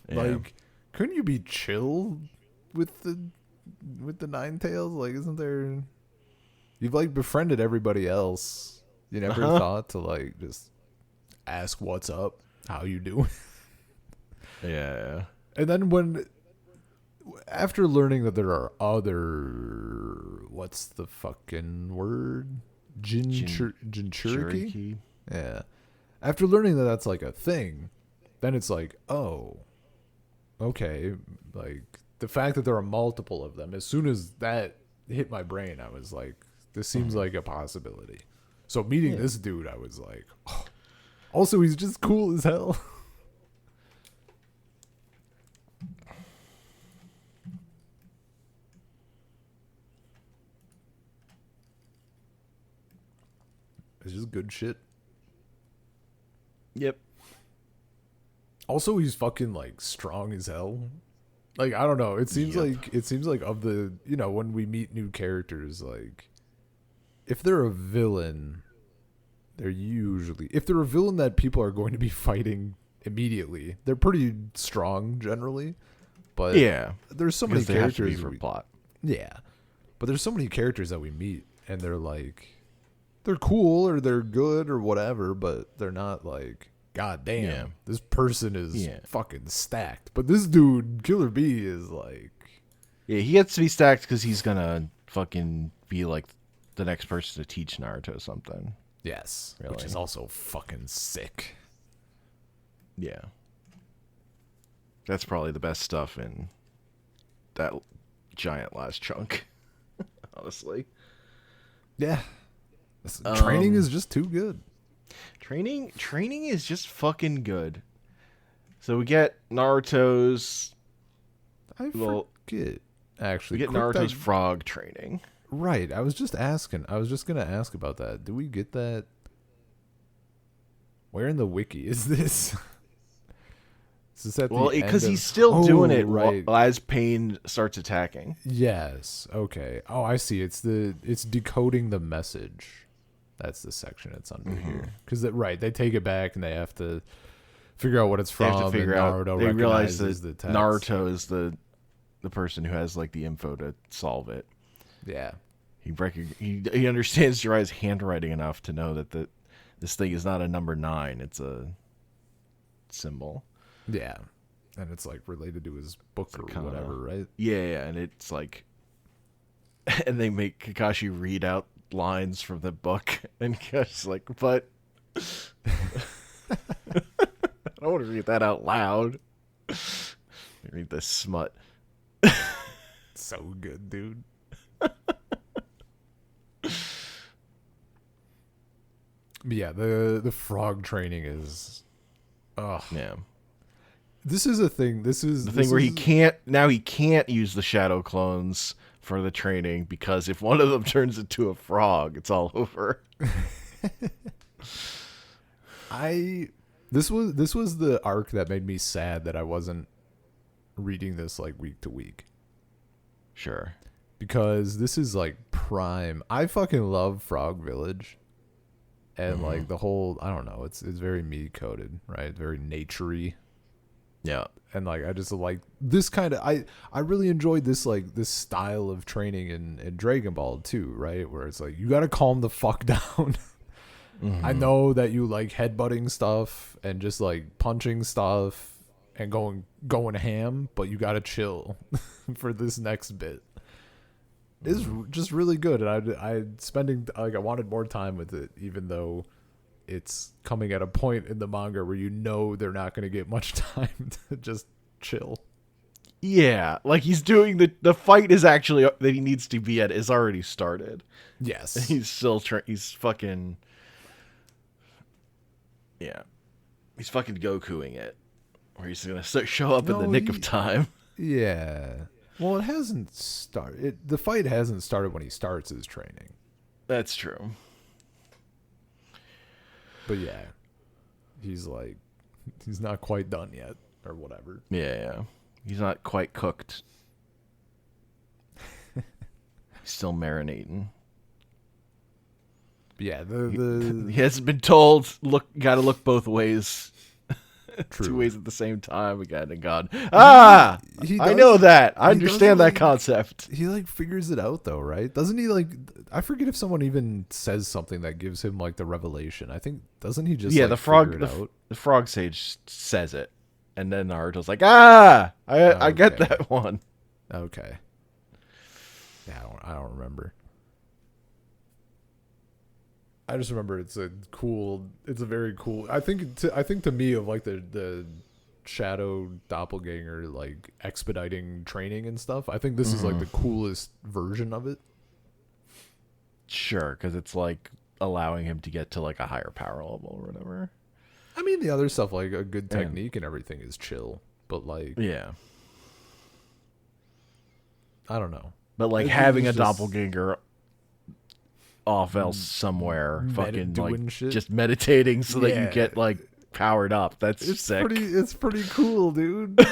Like, couldn't you be chill with the Nine Tails? Like, isn't there? You've like befriended everybody else. You never thought to like just ask what's up, how you doing? Yeah. And then after learning that there are other, what's the fucking word? Jinchuriki? Yeah. After learning that that's like a thing, then it's like, oh, okay. Like, the fact that there are multiple of them, as soon as that hit my brain, I was like, this seems like a possibility. So meeting this dude, I was like, oh. Also, he's just cool as hell. It's just good shit. Yep. Also, he's fucking like strong as hell. Like, I don't know. It seems like of the, when we meet new characters, like, if they're a villain, if they're a villain that people are going to be fighting immediately, they're pretty strong generally. But yeah, there's so many characters for plot. Yeah, but there's so many characters that we meet, and they're like, they're cool or they're good or whatever, but they're not like, God damn, this person is fucking stacked. But this dude, Killer Bee, is like, yeah, he gets to be stacked because he's gonna fucking be like the next person to teach Naruto something. yes, Really. which is also fucking sick. Yeah, that's probably the best stuff in that giant last chunk. Honestly, yeah. Training is just too good. Training is just fucking good. So we get Naruto's. Forget. Actually, we get Naruto's frog training. Right. I was just gonna ask about that. Do we get that? Where in the wiki is this? Is this at because he's still doing it right as Pain starts attacking. Yes. Okay. Oh, I see. It's decoding the message. That's the section it's under here. Because they take it back and they have to figure out what it's from. They have to figure out. They realize that the text. Naruto is the person who has like the info to solve it. Yeah. He understands Jiraiya's handwriting enough to know that this thing is not a number 9. It's a symbol. Yeah. And it's like related to his book or whatever, right? Yeah, and it's like, and they make Kakashi read out lines from the book, and Kakashi's like, but I don't want to read that out loud. Read this smut. So good, dude. Yeah, the frog training is, yeah. This is a thing. This is the thing where he can't use the shadow clones for the training, because if one of them turns into a frog, it's all over. This was the arc that made me sad that I wasn't reading this like week to week. Sure. Because this is like prime. I fucking love Frog Village. And like the whole, I don't know, it's very me coded, right? Very naturey. Yeah. And like I just like this kind of I really enjoyed this style of training in Dragon Ball too, right? Where it's like you gotta calm the fuck down. I know that you like headbutting stuff and just like punching stuff and going ham, but you gotta chill for this next bit. is just really good, and I spending like I wanted more time with it, even though it's coming at a point in the manga where they're not going to get much time to just chill. Yeah, like he's doing the fight is actually that he needs to be at is already started. Yes, He's still he's fucking yeah, he's fucking Gokuing it, where he's gonna show up in the nick of time. Yeah. Well, it hasn't started. The fight hasn't started when he starts his training. That's true. But yeah, he's not quite done yet, or whatever. Yeah. He's not quite cooked. He's still marinating. Yeah, he hasn't been told. Gotta look both ways. True. 2 ways at the same time. We got God. I know that. I understand that concept. He figures it out though, right? Doesn't he I forget if someone even says something that gives him the revelation. I think doesn't he just the frog figure it out? The frog sage says it, and then Naruto's like, I get that one. Okay. Yeah, I don't remember. I just remember it's a very cool. I think to me of the shadow doppelganger expediting training and stuff. I think this is the coolest version of it. Sure, because it's allowing him to get to a higher power level or whatever. I mean, the other stuff a good technique and everything is chill, but yeah. I don't know. But having a doppelganger off else somewhere, fucking just meditating so that you get powered up. It's sick. It's pretty cool, dude.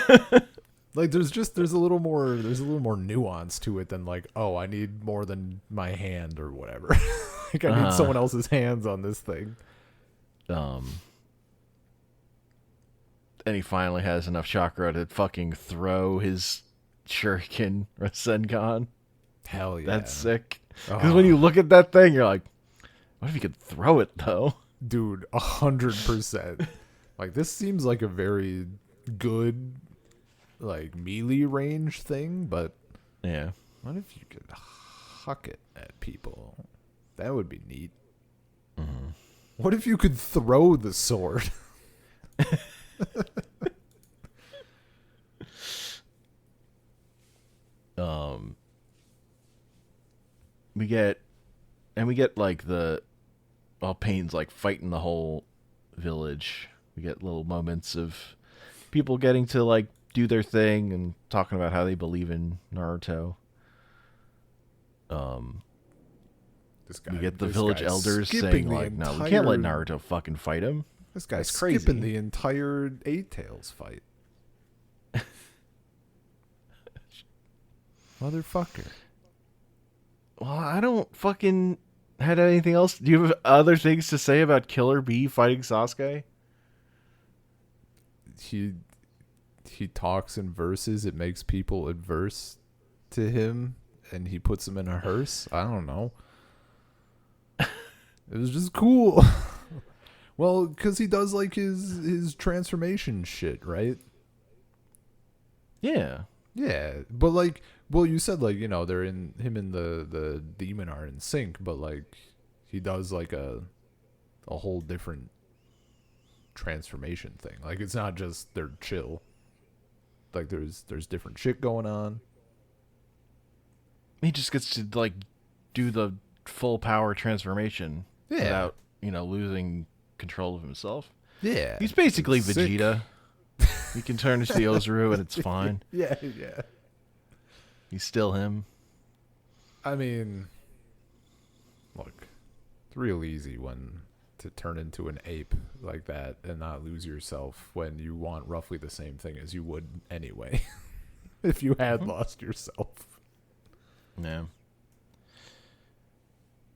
There's a little more nuance to it than I need more than my hand or whatever. I need someone else's hands on this thing. And he finally has enough chakra to fucking throw his shuriken Rasengan. Hell yeah. That's sick. Because when you look at that thing, you're like, what if you could throw it, though? Dude, 100%. This seems like a very good, melee range thing, but... Yeah. What if you could huck it at people? That would be neat. Mm-hmm. What if you could throw the sword? We get while Pain's fighting the whole village, we get little moments of people getting to do their thing and talking about how they believe in Naruto. We get the village elders saying no, we can't let Naruto fucking fight him. This guy's crazy. Skipping the entire Eight Tails fight. Motherfucker. Well, I don't fucking had anything else. Do you have other things to say about Killer Bee fighting Sasuke? He talks in verses. It makes people adverse to him, and he puts them in a hearse. I don't know. It was just cool. Well, because he does his transformation shit, right? Yeah. Yeah, but well, you said they're him and the demon are in sync, but he does a whole different transformation thing. It's not just they're chill. There's different shit going on. He just gets to do the full power transformation without losing control of himself. Yeah, he's basically Vegeta. He can turn into the Ozuru and it's fine. Yeah. He's still him. I mean, look, it's real easy to turn into an ape like that and not lose yourself when you want roughly the same thing as you would anyway if you had lost yourself. Yeah.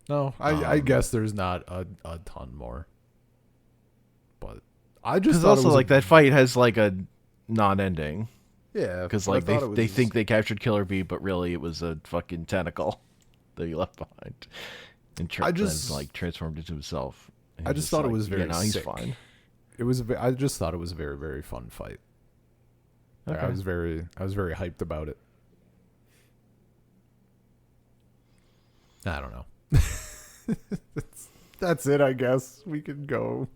No, I guess there's not a ton more. But I just thought also that fight has a non-ending. Yeah, because they think they captured Killer Bee, but really it was a fucking tentacle that he left behind, and transformed into himself. I just thought it was very he's sick. fine. I just thought it was a very, very fun fight. Okay. I was very hyped about it. I don't know. That's it, I guess. We can go.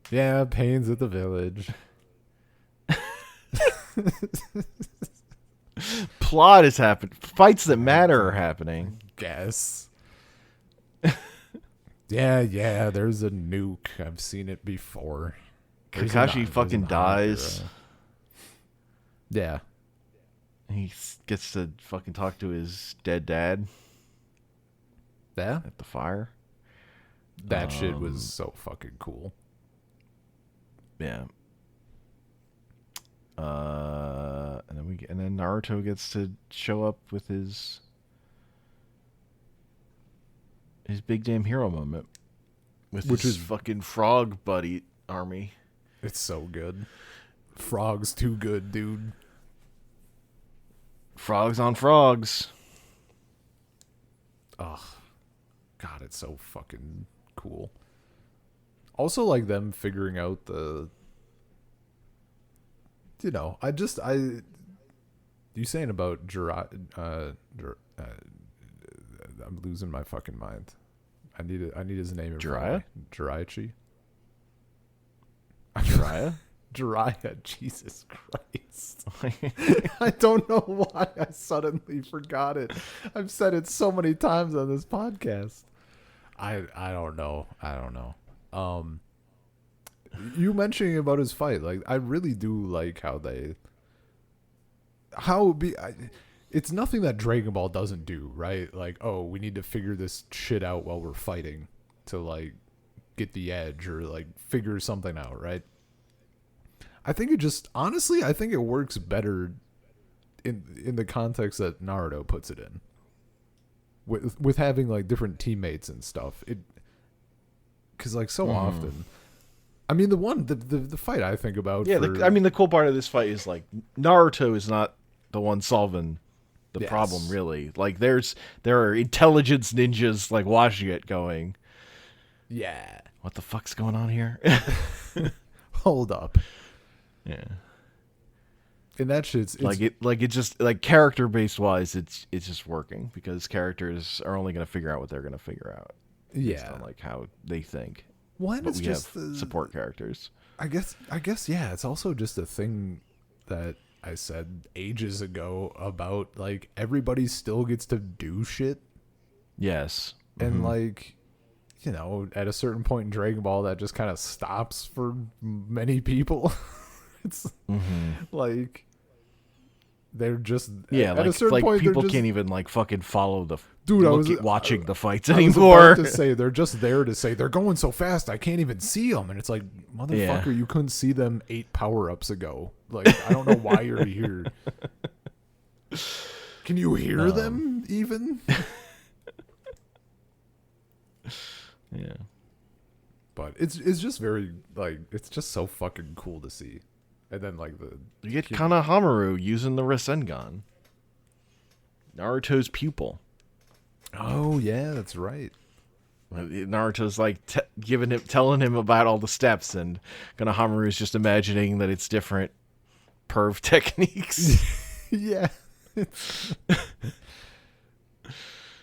Yeah, Pain's at the village. Plot is happening. Fights that matter are happening. Guess. Yeah, there's a nuke. I've seen it before. Kakashi fucking dies. Yeah. He gets to fucking talk to his dead dad. Yeah? At the fire. That shit was so fucking cool. Yeah. And then Naruto gets to show up with his big damn hero moment with his fucking frog buddy army. It's so good. Frog's too good, dude. Frogs on frogs. Ugh. God, it's so fucking cool. Also, like them figuring out the, you know, you saying about Jiraiya, I'm losing my fucking mind. I need his name. Jiraiya? Jiraiya? Jiraiya? Jiraiya, Jesus Christ. I don't know why I suddenly forgot it. I've said it so many times on this podcast. I don't know. You mentioning about his fight, like I really do like it's nothing that Dragon Ball doesn't do, right? Like, oh, we need to figure this shit out while we're fighting to like get the edge or like figure something out, right? I think it works better in the context that Naruto puts it in. With having like different teammates and stuff. Cuz like so often, I mean the fight I think about. Yeah, the cool part of this fight is like Naruto is not the one solving the problem, really. Like there are intelligence ninjas like watching it going, yeah, what the fuck's going on here? Hold up. Yeah. And that shit's it just like character based wise it's just working because characters are only going to figure out what they're going to figure out. Yeah. Based on like how they think. One but is we just have the support characters. I guess yeah, it's also just a thing that I said ages ago about like everybody still gets to do shit. Yes. And like, you know, at a certain point in Dragon Ball that just kind of stops for many people. It's like they're just at a certain point people can't even like fucking follow the watching the fights I anymore. was about to say they're just there to say they're going so fast I can't even see them, and it's like, motherfucker, you couldn't see them 8 power-ups ago. Like I don't know why you're here. Can you hear them even? Yeah. But it's just very like it's just so fucking cool to see. And then like you get Kanahamaru using the Rasengan. Naruto's pupil. Oh yeah, that's right. Naruto's like telling him about all the steps, and Kanahamaru's just imagining that it's different perv techniques. Yeah.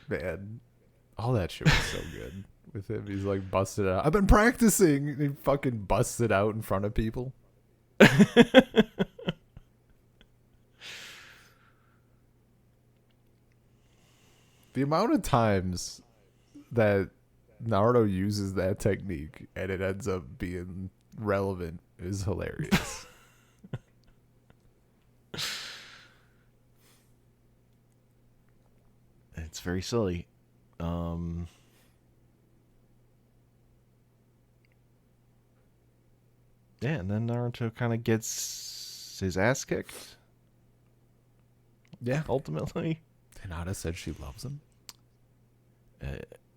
Man, all that shit was so good. With him, he's like busted out. I've been practicing. He fucking busted out in front of people. The amount of times that Naruto uses that technique and it ends up being relevant is hilarious. It's very silly. Yeah, and then Naruto kind of gets his ass kicked. Yeah. Ultimately. Hinata said she loves him.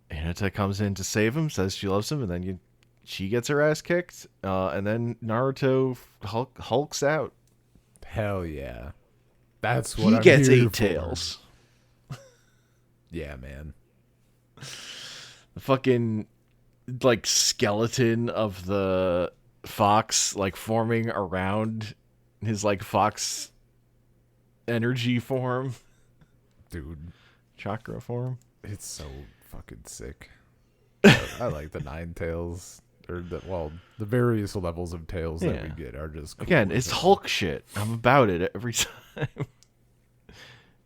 Hinata comes in to save him, says she loves him, and then she gets her ass kicked. And then Naruto hulks out. Hell yeah. That's what he gets 8 tails. Yeah, man. The fucking like skeleton of the fox like forming around his like fox energy form. Dude. chakra form. It's so fucking sick. I like the 9 tails, or the various levels of tails that we get are just cool. Again, it's Hulk shit. I'm about it every time.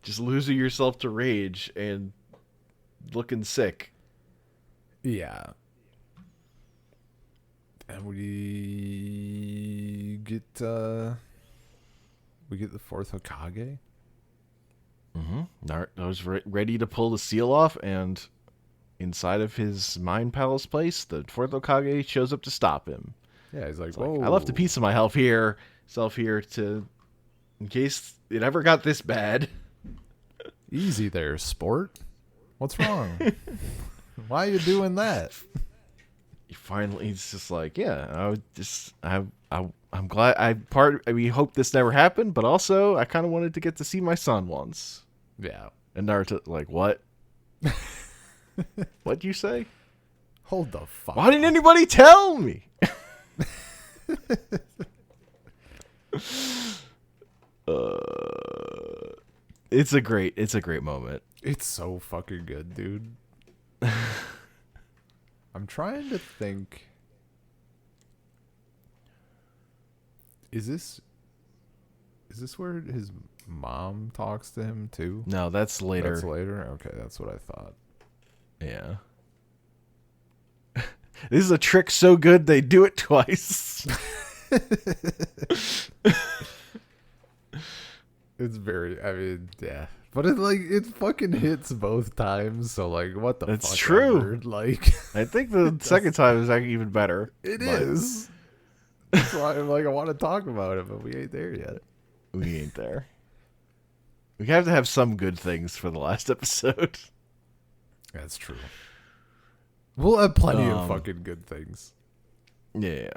Just losing yourself to rage and looking sick. Yeah. And we get the 4th Hokage. Naruto's ready to pull the seal off, and inside of his mind palace place, the 4th Hokage shows up to stop him. Yeah, he's like, Whoa. I left a piece of my self here in case it ever got this bad. Easy there, sport. What's wrong? Why are you doing that? He's just like, yeah, I'm glad we hope this never happened, but also I kind of wanted to get to see my son once. Yeah. And Naruto, like, what? What'd you say? Hold the fuck. Why didn't anybody tell me? It's a great moment. It's so fucking good, dude. I'm trying to think. Is this where his mom talks to him too? No, that's later. That's later? Okay, that's what I thought. Yeah. This is a trick so good they do it twice. It's very, yeah. But it fucking hits both times, so what the fuck? That's true. Ever? I think the second time is actually even better. It is. That's why I'm I want to talk about it, but we ain't there yet. We ain't there. We have to have some good things for the last episode. That's true. We'll have plenty of fucking good things. Yeah.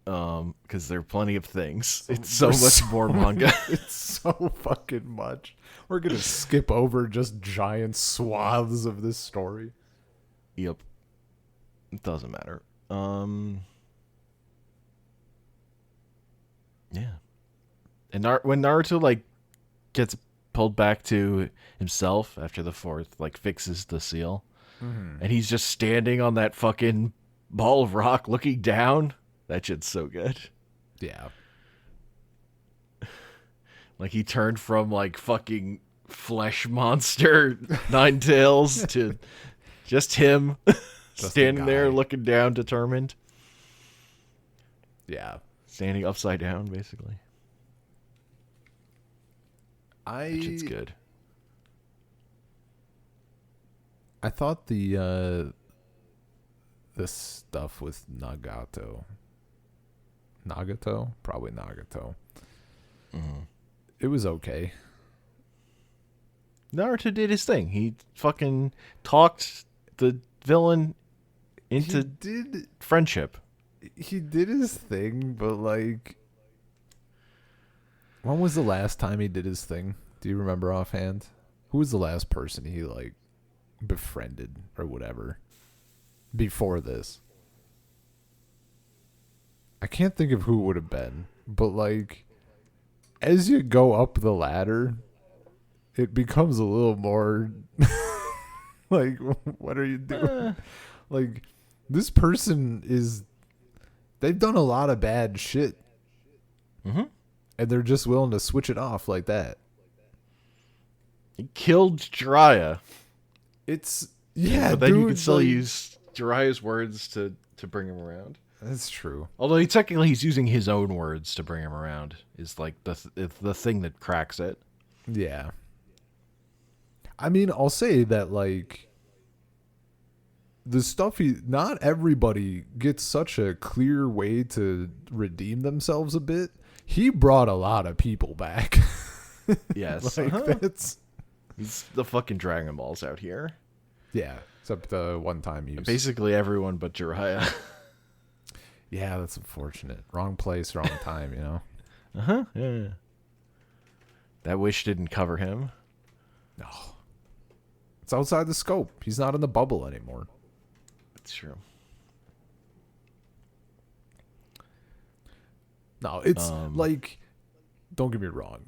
Because there are plenty of things. It's so much more manga. It's so fucking much. We're gonna skip over just giant swaths of this story. Yep. It doesn't matter. Yeah. And when Naruto gets pulled back to himself after the 4th fixes the seal, and he's just standing on that fucking ball of rock looking down. That shit's so good. Yeah. He turned from fucking flesh monster 9 tails to just him standing there looking down, determined. Yeah. Standing upside down, basically. That shit's good. I thought the stuff with Nagato, probably Nagato. It was okay. Naruto did his thing. He fucking talked the villain into friendship. He did his thing, but when was the last time he did his thing? Do you remember offhand? Who was the last person he befriended or whatever before this? I can't think of who it would have been, but as you go up the ladder, it becomes a little more what are you doing? This person they've done a lot of bad shit. And they're just willing to switch it off like that. He killed Jiraiya. But then you can still use Jiraiya's words to bring him around. That's true. Although he's using his own words to bring him around. Is the thing that cracks it. Yeah. I'll say that the stuff not everybody gets such a clear way to redeem themselves a bit. He brought a lot of people back. Yes. He's the fucking Dragon Balls out here. Yeah. Except the one-time use. Basically everyone but Jiraiya. Yeah, that's unfortunate. Wrong place, wrong time, you know? Yeah. That wish didn't cover him. No. It's outside the scope. He's not in the bubble anymore. It's true. No, it's don't get me wrong.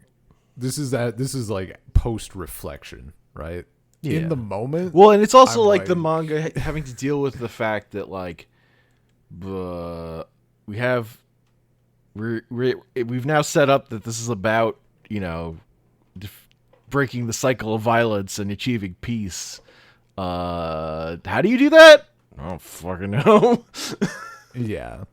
This is post reflection, right? in the moment. Well, and it's also I'm like the like- manga having to deal with the fact that like we've now set up that this is about, you know, breaking the cycle of violence and achieving peace. How do you do that? I don't fucking know. Yeah.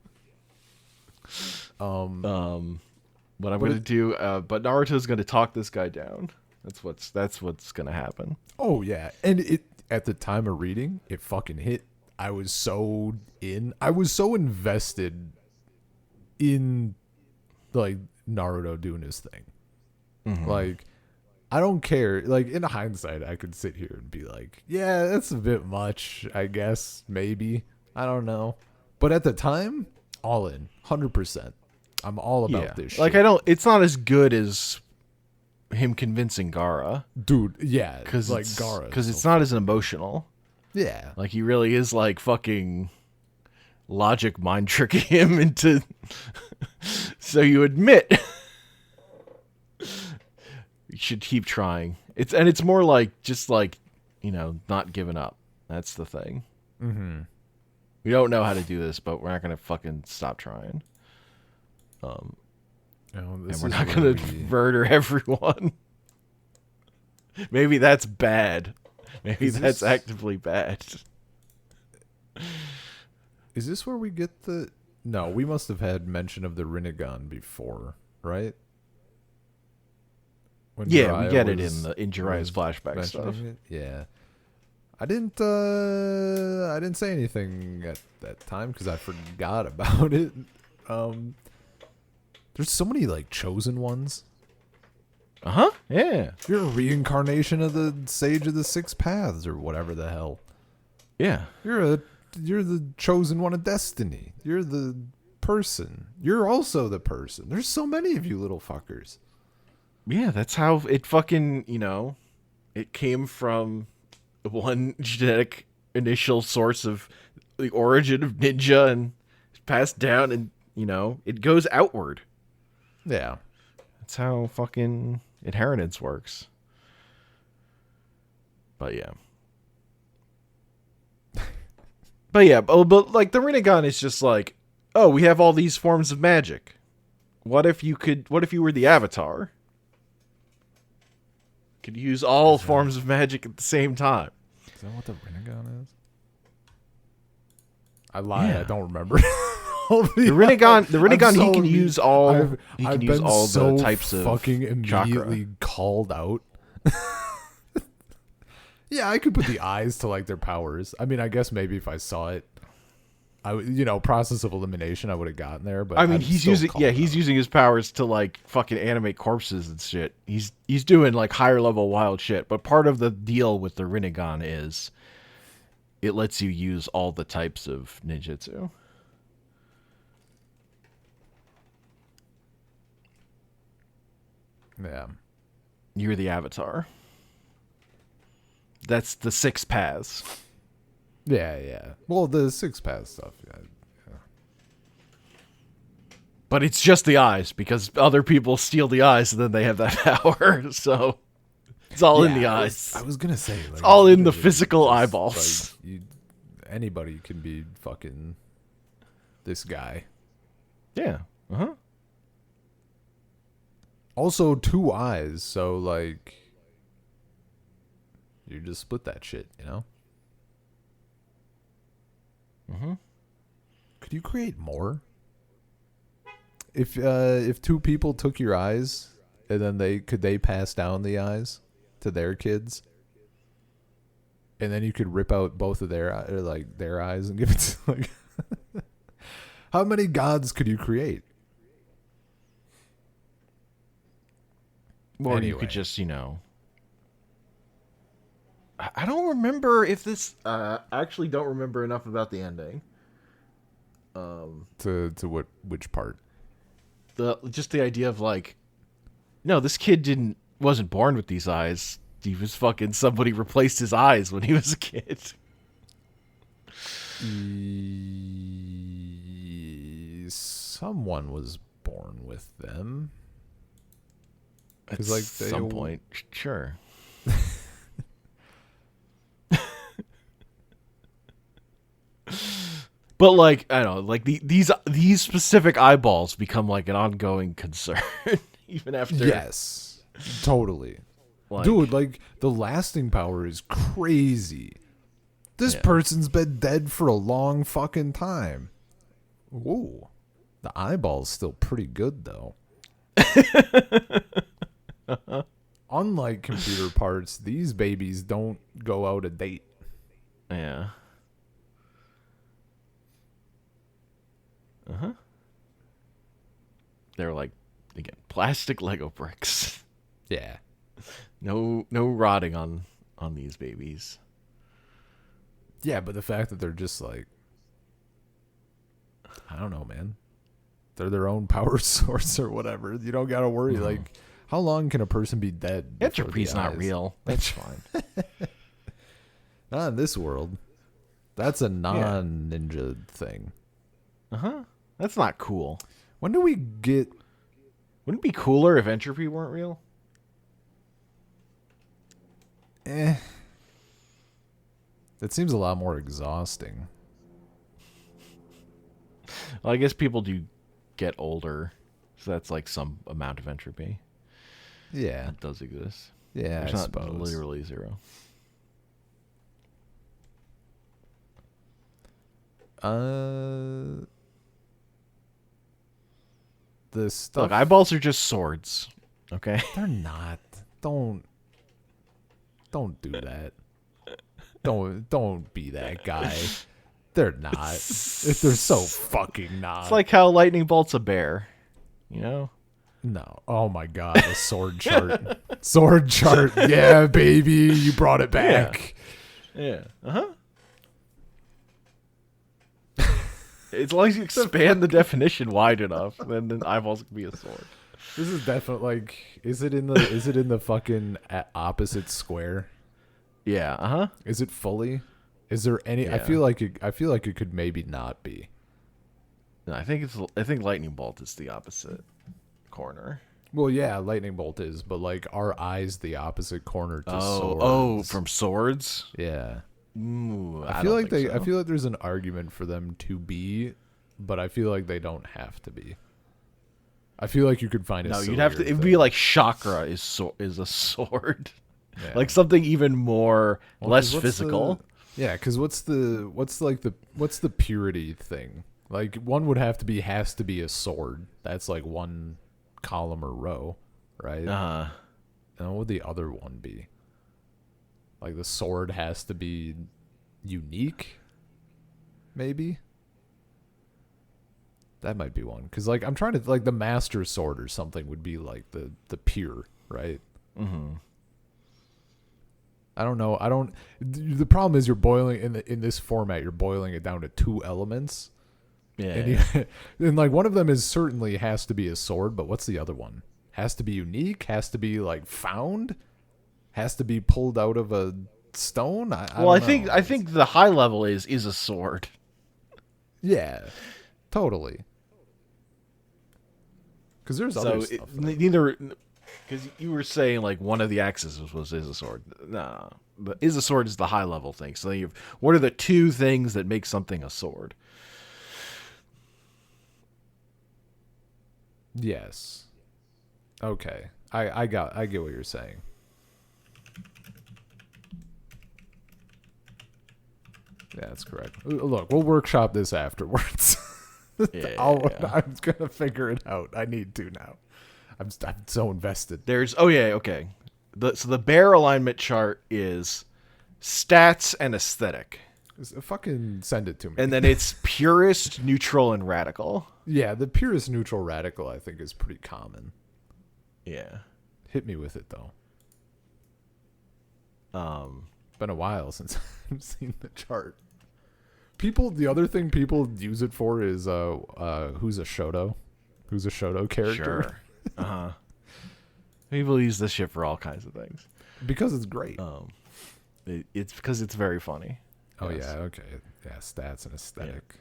What I'm gonna do, but Naruto's gonna talk this guy down. That's what's gonna happen. Oh yeah, and it at the time of reading, it fucking hit. I was so invested in like Naruto doing his thing. Mm-hmm. Like, I don't care. Like, in hindsight, I could sit here and be like, yeah, that's a bit much, I guess, maybe. I don't know. But at the time, all in, 100%. I'm all about this shit. Like it's not as good as him convincing Gaara. Dude, yeah. Because like Gaara. Because it's not as emotional. Yeah. Like, he really is like fucking logic mind tricking him into so you admit you should keep trying. It's more like just like, you know, not giving up. That's the thing. Mm-hmm. We don't know how to do this, but we're not gonna fucking stop trying. And we're not gonna murder everyone. Maybe that's bad. Maybe that's actively bad. Is this where we get the... No, we must have had mention of the Rinnegan before, right? When Yeah, Jiraiya we get it was- in Jiraiya's flashback mentioning stuff. it? Yeah. I didn't say anything at that time because I forgot about it. There's so many like chosen ones. Uh-huh. Yeah. You're a reincarnation of the Sage of the Six Paths or whatever the hell. Yeah. You're the chosen one of destiny. You're the person. You're also the person. There's so many of you little fuckers. Yeah, that's how it fucking, you know, it came from one genetic initial source of the origin of ninja and passed down, and, you know, it goes outward. Yeah. That's how fucking inheritance works. But yeah. But like the Rinnegan is just like, oh, we have all these forms of magic. What if you were the Avatar? Could use all forms of magic at the same time. Is that what the Rinnegan is? I lied. Yeah. I don't remember. The Rinnegan, he can use all. I've been the types of fucking immediately chakra. called out. Yeah, I could put the eyes to like their powers. I mean, I guess maybe if I saw it, process of elimination, I would have gotten there. But I mean, I'm he's still using called out. using his powers to like fucking animate corpses and shit. He's doing like higher level wild shit. But part of the deal with the Rinnegan is it lets you use all the types of ninjutsu. Yeah. You're the Avatar. That's the six paths. Yeah. Well, the Six Paths stuff. Yeah. But it's just the eyes, because other people steal the eyes and then they have that power. So it's all in the eyes. I was gonna say, like, it's all in the literally physical just, eyeballs. Like, anybody can be fucking this guy. Yeah. Uh-huh. Also, 2 eyes, so like you just split that shit, you know? Mm-hmm. Could you create more? If 2 people took your eyes and then they pass down the eyes to their kids, and then you could rip out both of their eyes and give it to like how many gods could you create? Or you Anyway. could just, I don't remember if this... I actually don't remember enough about the ending. To which part? Just the idea of like, no, this kid wasn't born with these eyes. He was fucking... Somebody replaced his eyes when he was a kid. Someone was born with them. At like some point, sure. But like I don't know, like these specific eyeballs become like an ongoing concern even after. Yes, totally. Like, Dude, like the lasting power is crazy. This person's been dead for a long fucking time. Ooh. The eyeball's still pretty good though. Unlike computer parts, these babies don't go out of date. Yeah. They're like, again, plastic Lego bricks. Yeah. No rotting on these babies. Yeah, but the fact that they're just like, I don't know, man. They're their own power source or whatever. You don't got to worry. Like, how long can a person be dead? Entropy's not real. That's fine. Not in this world. That's a non-ninja thing. That's not cool. When do we get... Wouldn't it be cooler if entropy weren't real? That seems a lot more exhausting. Well, I guess people do get older, so that's like some amount of entropy. Yeah. That does exist. Yeah, It's I not suppose. literally zero. The stuff... Look, eyeballs are just swords. Okay? They're not. Don't do that. Don't be that guy. They're not. They're so fucking not. It's like how lightning bolts a bear. You know? No. Oh my god, a sword chart. Sword chart. Yeah, baby, you brought it back. Yeah. As long as you expand the definition wide enough, then eyeballs can be a sword. This is definitely like, is it in the fucking opposite square? Yeah. Is it fully? Is there any? Yeah. I feel like it could maybe not be. No, I think lightning bolt is the opposite corner. Well, yeah, lightning bolt is, but like, are eyes the opposite corner to swords? Oh, from swords? Yeah. Ooh, I feel like I feel like there's an argument for them to be, but I feel like they don't have to be. I feel like you could find a No, you'd have to. It'd be like chakra is a sword, Yeah. like something even more less 'cause physical. Yeah, because what's the purity thing? Like, one would have to be has to be a sword. That's like one column or row, right? And what would the other one be? Like, the sword has to be unique, maybe. That might be one. Because, like, I'm trying to, like, the master sword or something would be, like, the pure, right? I don't know. The problem is you're boiling, in this format, you're boiling it down to two elements. Yeah. And, like, one of them is certainly has to be a sword, but what's the other one? Has to be unique? Has to be, like, found? Has to be pulled out of a stone? I think the high level is a sword. Yeah, totally. Because there's other stuff. Neither, because you were saying like one of the axes is a sword. No, but is a sword is the high level thing. So then you have, what are the two things that make something a sword? Yes. Okay. I get what you're saying. Yeah, that's correct. Look, we'll workshop this afterwards. I'm gonna figure it out. I need to now. I'm so invested. Okay. So the bear alignment chart is stats and aesthetic. Fucking send it to me. And then it's purist, neutral, and radical. Yeah, the purest neutral radical I think is pretty common. Yeah. Hit me with it though. Been a while since I've seen the chart. The other thing people use it for is who's a Shoto? Who's a Shoto character? Sure. People use this shit for all kinds of things. Because it's great. It's because it's very funny. Oh yes. Yeah, okay. Yeah, stats and aesthetic.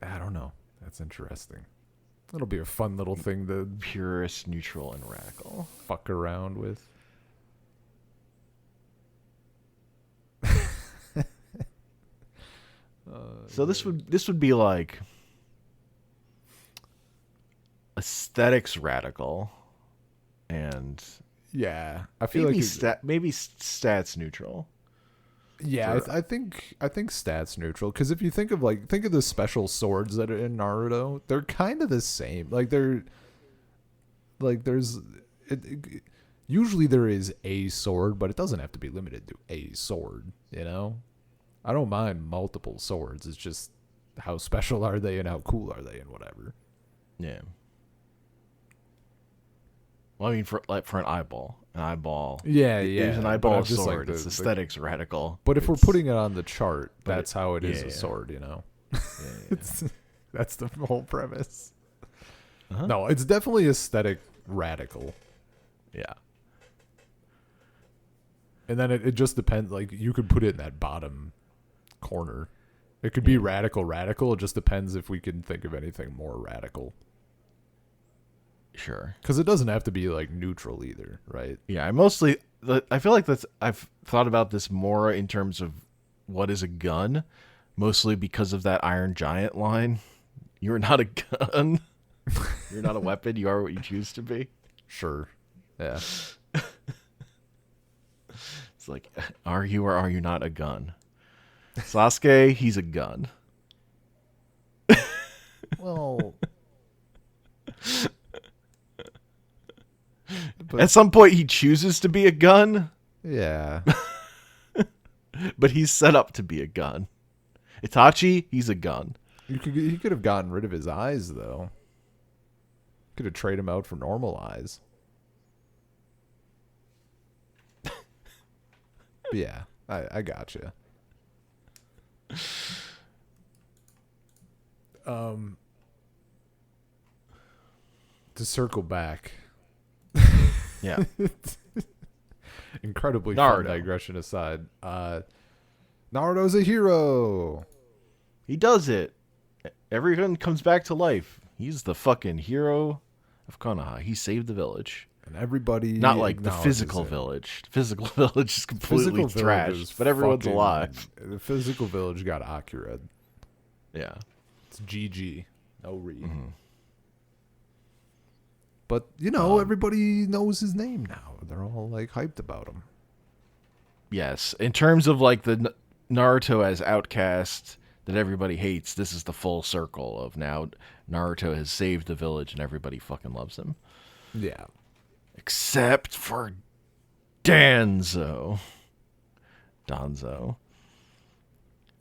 Yeah. I don't know. That's interesting. It'll be a fun little thing to purist, neutral, and radical. Fuck around with. So this would be like aesthetics radical, and yeah, I feel maybe like maybe stats neutral. yeah, I think stats neutral, because if you think of the special swords that are in Naruto, they're kind of the same. Like they're like usually there is a sword, but it doesn't have to be limited to a sword. You know, I don't mind multiple swords. It's just how special are they and how cool are they and whatever. Yeah. Well, I mean, for an eyeball. Yeah, There's an but eyeball I'm just like sword. It's aesthetics radical. But if we're putting it on the chart, But that's how it is yeah, a yeah. sword, you know? Yeah. That's the whole premise. Uh-huh. No, it's definitely aesthetic radical. Yeah. And then it just depends. Like, you could put it in that bottom corner. It could be radical. It just depends if we can think of anything more radical. Sure. Because it doesn't have to be, like, neutral either, right? Yeah, I feel like I've thought about this more in terms of what is a gun, mostly because of that Iron Giant line. You're not a gun. You're not a weapon. You are what you choose to be. Sure. Yeah. It's like, are you or are you not a gun? Sasuke, he's a gun. Well... At some point, he chooses to be a gun, Yeah. but he's set up to be a gun. Itachi, he's a gun. He could have gotten rid of his eyes, though. Could have traded him out for normal eyes. Yeah, I gotcha. To circle back. Yeah. Incredibly fun Naruto. digression aside. Naruto's a hero. He does it. Everyone comes back to life. He's the fucking hero of Konoha. He saved the village. And everybody... Not like the acknowledges physical it. village. The physical village is completely Physical village trashed, is but everyone's fucking- alive. The physical village got Akured. Yeah. It's GG. No read. Mm-hmm. But, you know, everybody knows his name now. They're all, like, hyped about him. Yes. In terms of like the Naruto as outcast that everybody hates, this is the full circle of now Naruto has saved the village and everybody fucking loves him. Yeah. Except for Danzo.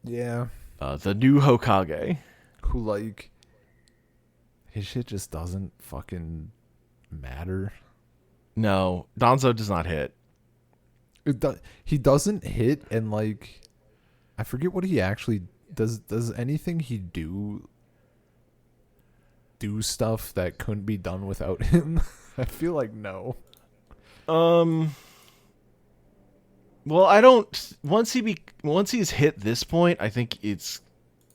Yeah. The new Hokage. Who, like, his shit just doesn't fucking matter. No, Danzo does not hit. He doesn't hit, and, like, I forget what he actually does. Does anything he do stuff that couldn't be done without him? I feel like no. Well, I don't. Once he's hit this point, I think it's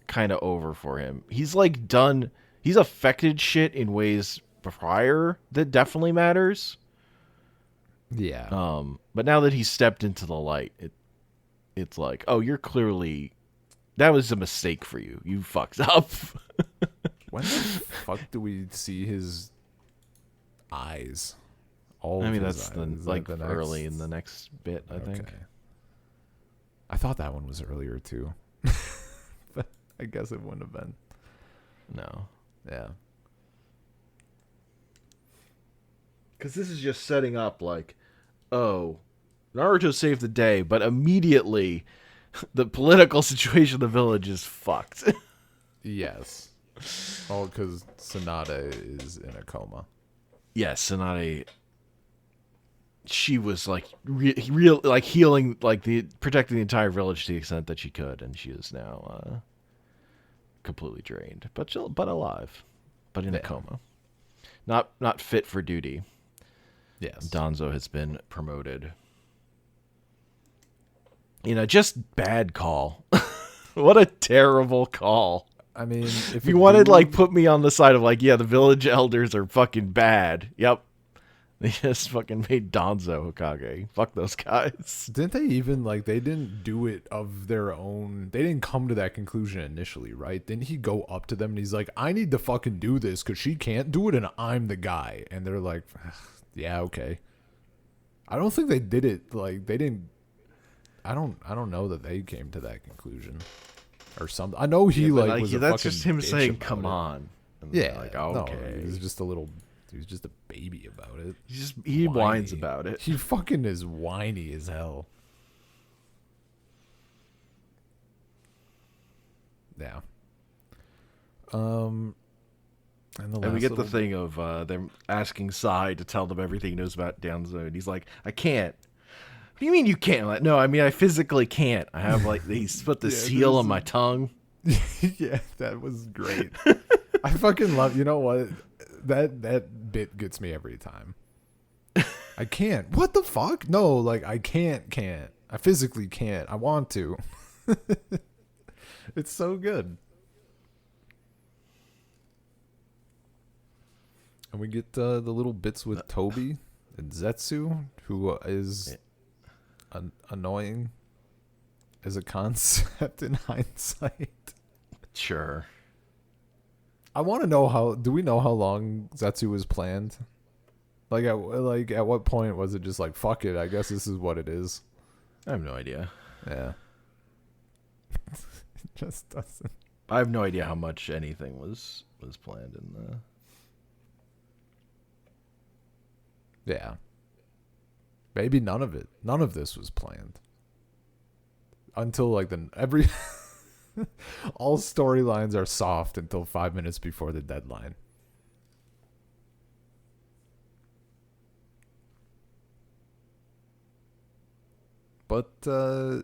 kind of over for him. He's like done. He's affected shit in ways prior that definitely matters. Yeah. But now that he's stepped into the light, it's like, oh, you're clearly that was a mistake for you. You fucked up. When the fuck do we see his eyes? I mean, that's like early in the next bit, I think. I thought that one was earlier too. But I guess it wouldn't have been. No. Yeah. Because this is just setting up like, oh, Naruto saved the day, but immediately the political situation of the village is fucked. Yes. All because Tsunade is in a coma. Yes, Tsunade. She was like real, like healing, like protecting the entire village to the extent that she could, and she is now completely drained, but alive, but in a coma, not fit for duty. Yes. Danzo has been promoted. Just bad call. What a terrible call. I mean, if you wanted, like, put me on the side of, like, yeah, the village elders are fucking bad. Yep. They just fucking made Danzo Hokage. Fuck those guys. Didn't they even, like, they didn't do it of their own. They didn't come to that conclusion initially, right? Didn't he go up to them and he's like, I need to fucking do this because she can't do it and I'm the guy. And they're like, yeah, okay. I don't think they did it. Like, they didn't. I don't know that they came to that conclusion or something. I know he was a that's fucking just him bitch saying, about "Come it. on." And Yeah, like, no, okay. he was just a little. He was just a baby about it. He Whiny. whines about it. He fucking is whiny as hell. Yeah. And And we get the thing of them asking Sai to tell them everything he knows about Danzo, and he's like, "I can't." What do you mean you can't? Like, no, I mean I physically can't. I have like he's put the seal on my tongue. Yeah, that was great. I fucking love. You know what? That bit gets me every time. I can't. What the fuck? No, like I can't. I physically can't. I want to. It's so good. And we get the little bits with Toby and Zetsu, who is annoying as a concept in hindsight. Sure. I want to know how. Do we know how long Zetsu was planned? Like at what point was it just like fuck it? I guess this is what it is. I have no idea. Yeah. It just doesn't. I have no idea how much anything was planned in the. Yeah. Maybe none of it. None of this was planned. Until like every all storylines are soft until 5 minutes before the deadline. But there's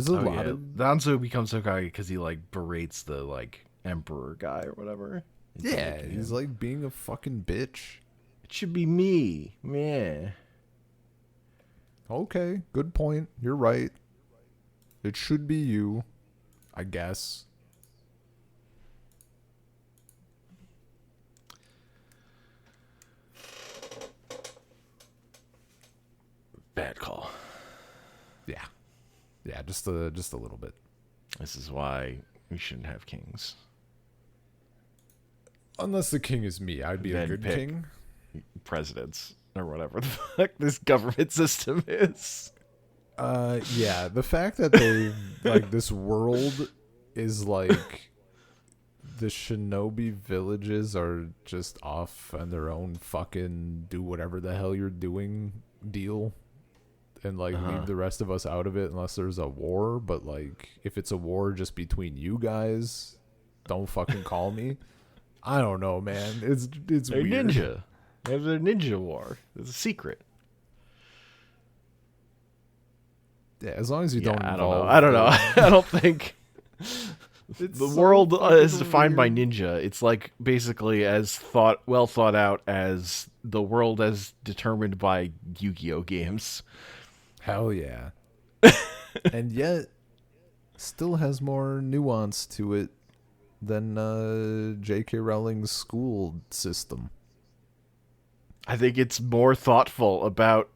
a lot of Danzo becomes Hokage because he like berates the like emperor guy or whatever. Yeah, he's like being a fucking bitch. It should be me. Yeah. Okay, good point. You're right. It should be you, I guess. Bad call. Yeah. Yeah, just a little bit. This is why we shouldn't have kings. Unless the king is me, I'd be a good king. Presidents or whatever the fuck this government system is. Yeah, the fact that they like this world is like the shinobi villages are just off on their own fucking do whatever the hell you're doing deal and like leave the rest of us out of it unless there's a war, but like if it's a war just between you guys, don't fucking call me. I don't know, man. It's They're weird. ninja. They have their ninja war. It's a secret. Yeah, as long as you don't involve. I don't know. I don't think the world is defined by ninja. It's like basically as well thought out as the world as determined by Yu-Gi-Oh games. Hell yeah. And yet still has more nuance to it than J.K. Rowling's school system. I think it's more thoughtful about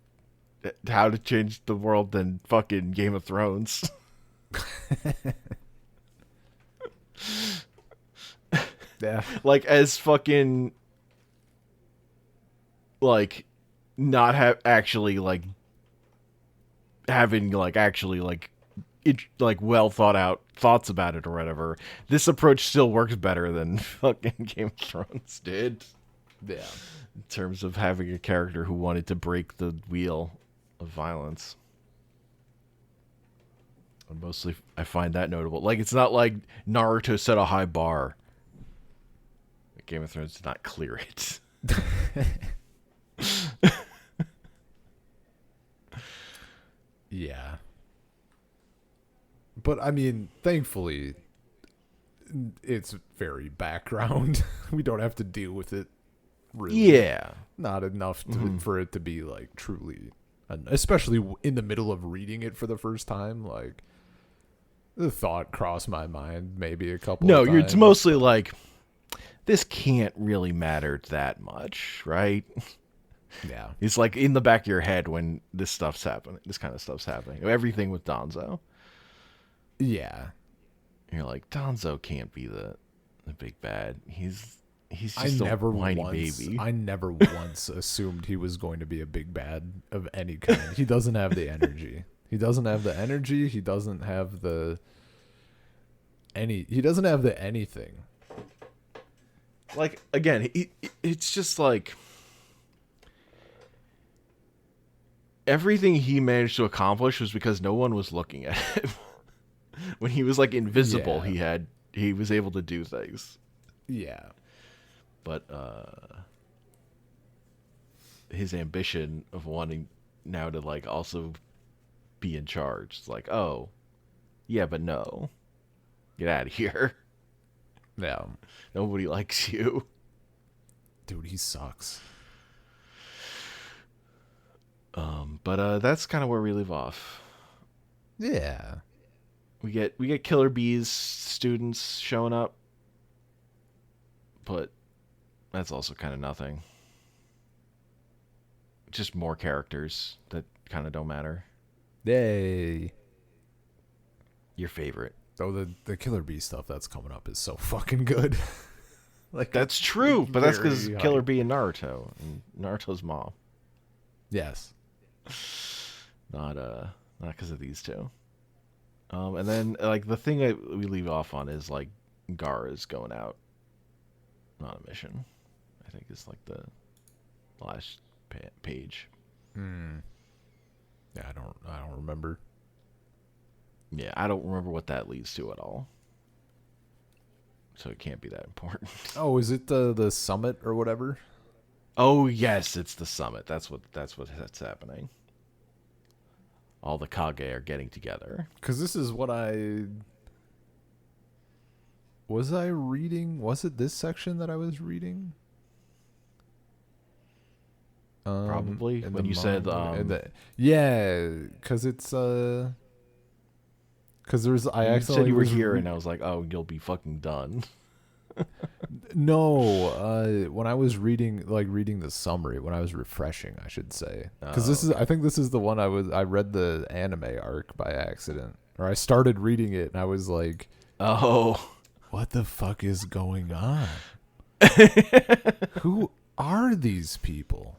how to change the world than fucking Game of Thrones. Yeah. Like as fucking like not have actually like having like actually like it like well thought out thoughts about it or whatever. This approach still works better than fucking Game of Thrones did. Yeah. In terms of having a character who wanted to break the wheel of violence. And mostly I find that notable. Like it's not like Naruto set a high bar. Game of Thrones did not clear it. Yeah. But I mean, thankfully it's very background. We don't have to deal with it. Really. Yeah. Not enough for it to be like truly, especially in the middle of reading it for the first time. Like the thought crossed my mind maybe a couple of times. It's mostly like this can't really matter that much, right? Yeah. It's like in the back of your head when this stuff's happening. This kind of stuff's happening. Everything with Donzo. Yeah. You're like, Donzo can't be the big bad. He's I just a never whiny once baby. I never once assumed he was going to be a big bad of any kind. He doesn't have the energy. He doesn't have the energy. He doesn't have the anything. Like, again, it's just like everything he managed to accomplish was because no one was looking at him. When he was like invisible, Yeah. he was able to do things. Yeah. But his ambition of wanting now to like also be in charge, it's like, oh, yeah, but no, get out of here. Yeah. Nobody likes you. Dude, he sucks. But that's kind of where we leave off. Yeah. We get Killer Bees students showing up, but that's also kind of nothing. Just more characters that kind of don't matter. Yay. Your favorite. Though the Killer Bee stuff that's coming up is so fucking good. Like That's true, but that's because very Killer hype. Bee and Naruto and Naruto's mom, Yes. not because of these two. And then like the thing that we leave off on is like Gaara's going out on a mission. I think is like the last page. Yeah, I don't remember. Yeah, I don't remember what that leads to at all. So it can't be that important. Oh, is it the summit or whatever? Oh yes, it's the summit. That's what's happening. All the Kage are getting together. Because this is what was I reading? Was it this section that I was reading? Probably in when the you said yeah, because it's because there's I you accidentally said you were was here, and I was like, oh, you'll be fucking done. No, when I was reading the summary, when I was refreshing, I should say, because I think this is the one I read the anime arc by accident, or I started reading it and I was like, Oh, what the fuck is going on? Who are these people?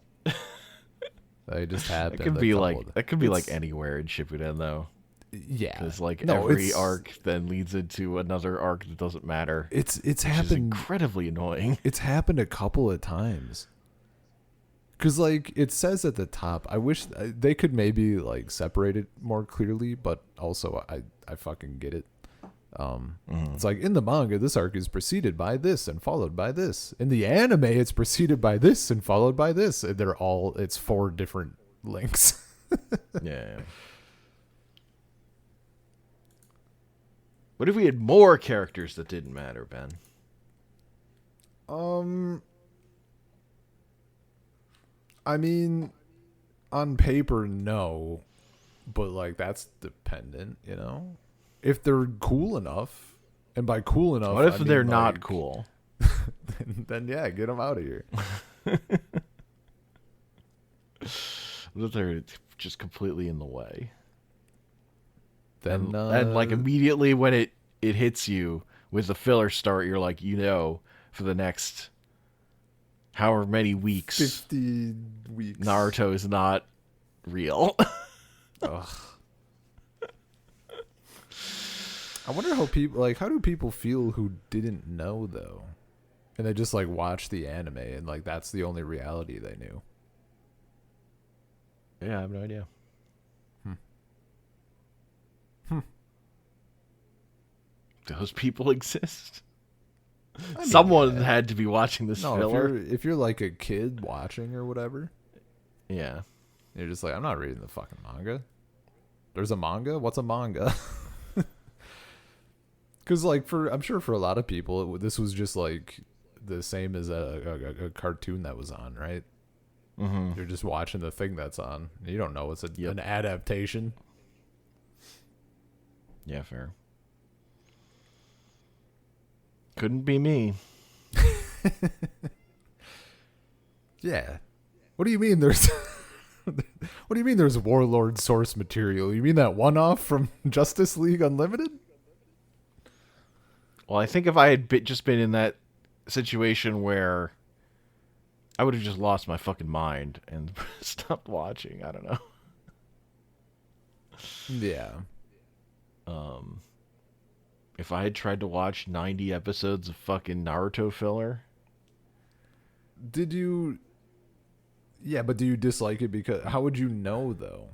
They just happened. that could be like anywhere in Shippuden though. Yeah, Because like no, every arc then leads into another arc that doesn't matter. It's Which is happened. incredibly annoying. It's happened a couple of times. Because like it says at the top, I wish they could maybe like separate it more clearly, but also I fucking get it. It's like in the manga, this arc is preceded by this and followed by this. In the anime, it's preceded by this and followed by this. And it's 4 different links. Yeah. What if we had more characters that didn't matter, Ben? I mean, on paper, no, but like that's dependent, you know. If they're cool enough, and by cool enough, What if I mean, they're not like, cool? then yeah, get them out of here. What if they're just completely in the way? Then And like immediately when it hits you with the filler start, you're like, for the next however many weeks, 50 weeks. Naruto is not real. Ugh. I wonder how do people feel who didn't know though, and they just like watch the anime and like that's the only reality they knew. Yeah, I have no idea. Those people exist. I mean, Someone yeah. had to be watching this No, filler. if you're like a kid watching or whatever, Yeah. you're just like, I'm not reading the fucking manga. There's a manga? What's a manga? Because like I'm sure for a lot of people, this was just like the same as a cartoon that was on, right? Mm-hmm. You're just watching the thing that's on. You don't know it's Yep. an adaptation. Yeah, fair. Couldn't be me. Yeah. What do you mean there's what do you mean there's Warlord source material? You mean that one-off from Justice League Unlimited? Well, I think if I had just been in that situation where I would have just lost my fucking mind and stopped watching. I don't know. Yeah. If I had tried to watch 90 episodes of fucking Naruto filler. Did you... Yeah, but do you dislike it because... How would you know, though?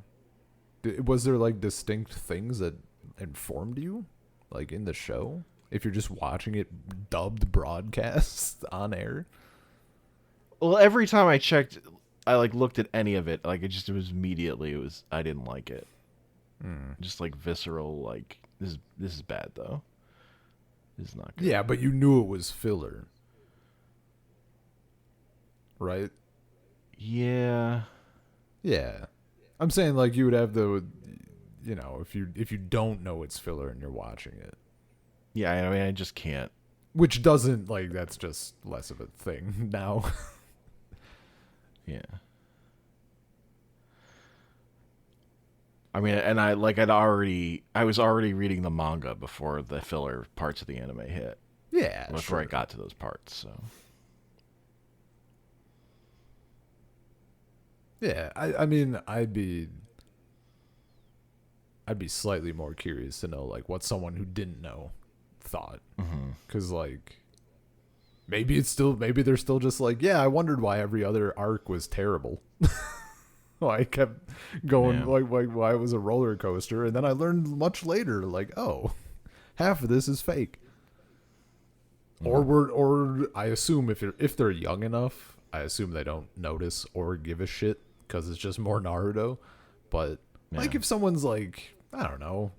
Was there, like, distinct things that informed you? Like, in the show? If you're just watching it dubbed broadcast on air? Well, every time I checked, I, like, looked at any of it, like, it was immediately, I didn't like it. Just, like, visceral, like, this is bad, though. This is not good. Yeah, but you knew it was filler. Right? Yeah. Yeah. I'm saying, like, you would have the... You know, if you don't know it's filler and you're watching it. Yeah, I mean, I just can't. Which doesn't, like, that's just less of a thing now. Yeah. I mean, and I was already reading the manga before the filler parts of the anime hit. Yeah, before I got to those parts, so. Yeah, I mean, I'd be slightly more curious to know, like, what someone who didn't know thought. Because, like, maybe they're still just like, yeah, I wondered why every other arc was terrible. Why I kept going, like, why it was a roller coaster. And then I learned much later, like, oh, half of this is fake. Or I assume if they're young enough, I assume they don't notice or give a shit because it's just more Naruto. But, like, if someone's, like, I don't know,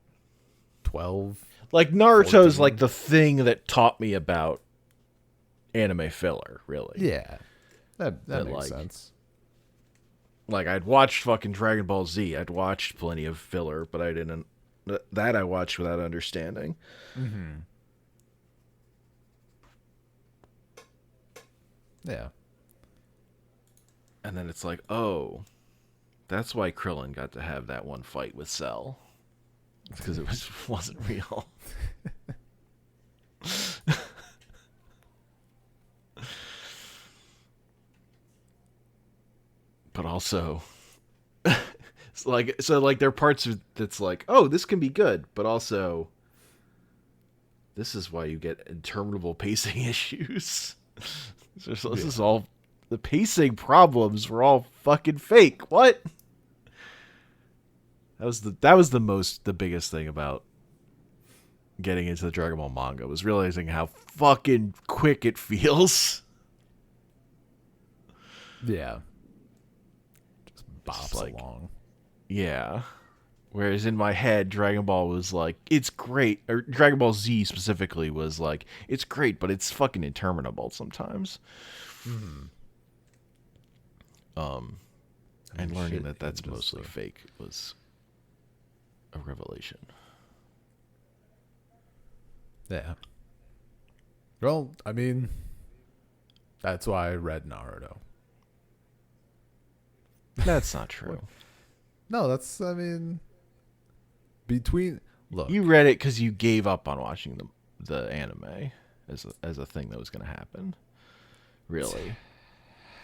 12. Like, Naruto's 14. like the thing that taught me about anime filler, really. Yeah. That makes like, sense. Like, I'd watched fucking Dragon Ball Z. I'd watched plenty of filler, but I didn't... That I watched without understanding. Yeah. And then it's like, oh, that's why Krillin got to have that one fight with Cell. Because it wasn't real. But also, so there are parts that's like, oh, this can be good, but also, this is why you get interminable pacing issues. This is all, the pacing problems were all fucking fake. What? That was the biggest thing about getting into the Dragon Ball manga, was realizing how fucking quick it feels. Yeah. Bops like, along. Yeah. Whereas in my head, Dragon Ball was like, it's great. Or Dragon Ball Z specifically was like, it's great, but it's fucking interminable sometimes. And learning that that's mostly fake was a revelation. Yeah. Well, I mean, that's why I read Naruto. That's not true. No, that's, I mean, look. You read it because you gave up on watching the anime as a thing that was going to happen. Really?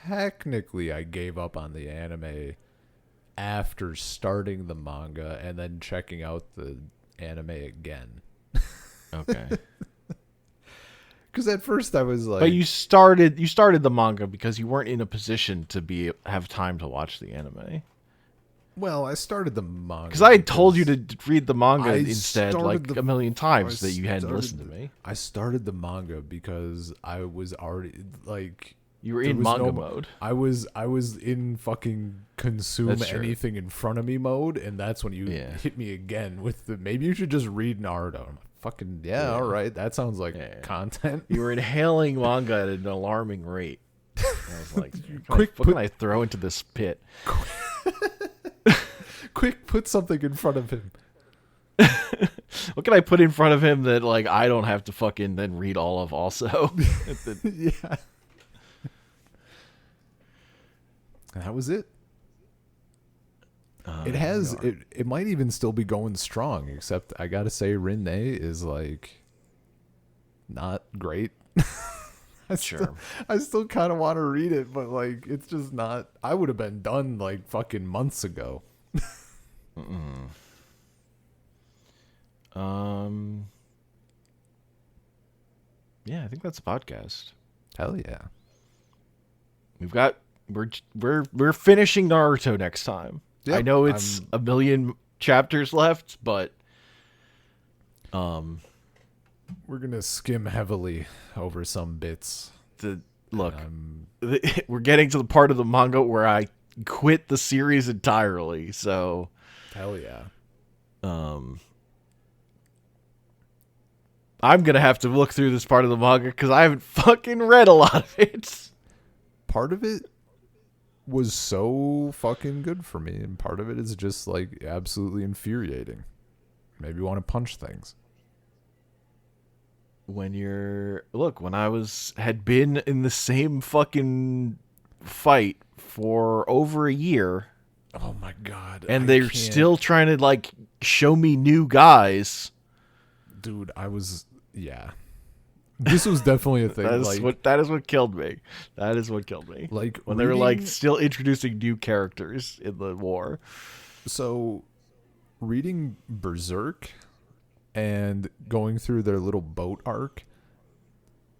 Technically, I gave up on the anime after starting the manga and then checking out the anime again. Okay. Because at first I was like... But you started the manga because you weren't in a position to have time to watch the anime. Well, I started the manga... Because I had told you to read the manga instead like a million times that you hadn't listened to me. I started the manga because I was already, like... You were in manga mode. I was in fucking consume anything in front of me mode, and that's when you hit me again with the, maybe you should just read Naruto. I'm fucking, all right. That sounds like content. You were inhaling manga at an alarming rate. And I was like, what can I throw into this pit? Quick, put something in front of him. What can I put in front of him that, like, I don't have to fucking then read all of also? Yeah. And that was it. It has it might even still be going strong, except I gotta say Renee is like not great. I still kind of want to read it, but like it's just not. I would have been done like fucking months ago. Yeah, I think that's a podcast. Hell yeah. We're finishing Naruto next time. Yep, I know it's a million chapters left, but we're gonna skim heavily over some bits. We're getting to the part of the manga where I quit the series entirely. So hell yeah. I'm gonna have to look through this part of the manga because I haven't fucking read a lot of it. Part of it was so fucking good for me, and part of it is just like absolutely infuriating. Maybe you want to punch things. When I had been in the same fucking fight for over a year. Oh my god. And they're still trying to like show me new guys. Dude, this was definitely a thing. That is what killed me. That is what killed me. Like when they were like still introducing new characters in the war. So reading Berserk and going through their little boat arc,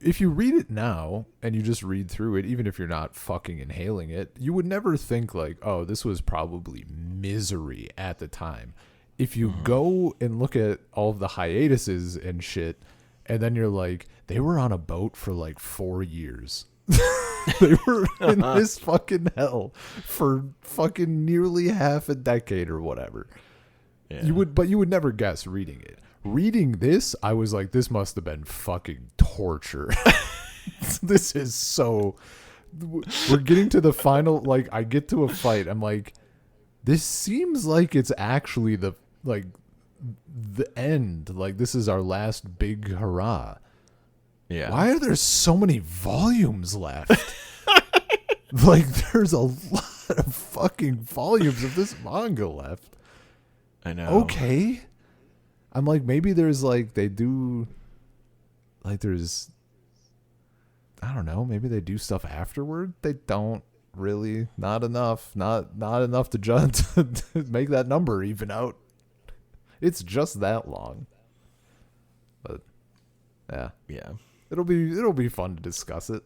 if you read it now and you just read through it, even if you're not fucking inhaling it, you would never think like, oh, this was probably misery at the time. If you go and look at all of the hiatuses and shit, and then you're like, they were on a boat for like 4 years. They were in this fucking hell for fucking nearly half a decade or whatever. Yeah. You would never guess reading it. Reading this, I was like, this must have been fucking torture. This is so... We're getting to the final... Like, I get to a fight. I'm like, this seems like it's actually the end. Like, this is our last big hurrah. Yeah. Why are there so many volumes left? Like, there's a lot of fucking volumes of this manga left. I know. Okay. I'm like, maybe there's like, they do, like there's, I don't know, maybe they do stuff afterward. They don't really, not enough to just to make that number even out. It's just that long. But yeah. It'll be fun to discuss it.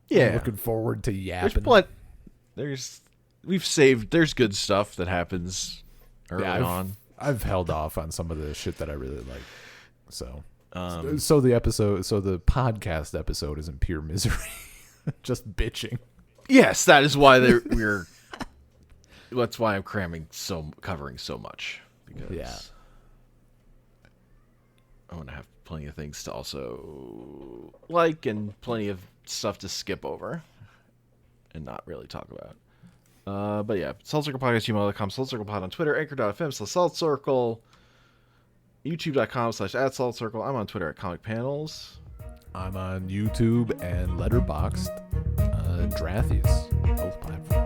Yeah. I'm looking forward to yapping. There's good stuff that happens early on. I've held off on some of the shit that I really like. So the podcast episode isn't pure misery. Just bitching. Yes, that is why that's why I'm covering so much. Because I want to have plenty of things to also like and plenty of stuff to skip over and not really talk about. But yeah, saltcirclepod@gmail.com, saltcirclepod on Twitter, anchor.fm/saltcircle, youtube.com/@saltcircle. I'm on Twitter at Comic Panels. I'm on YouTube and Letterboxd, Drathius, both platforms.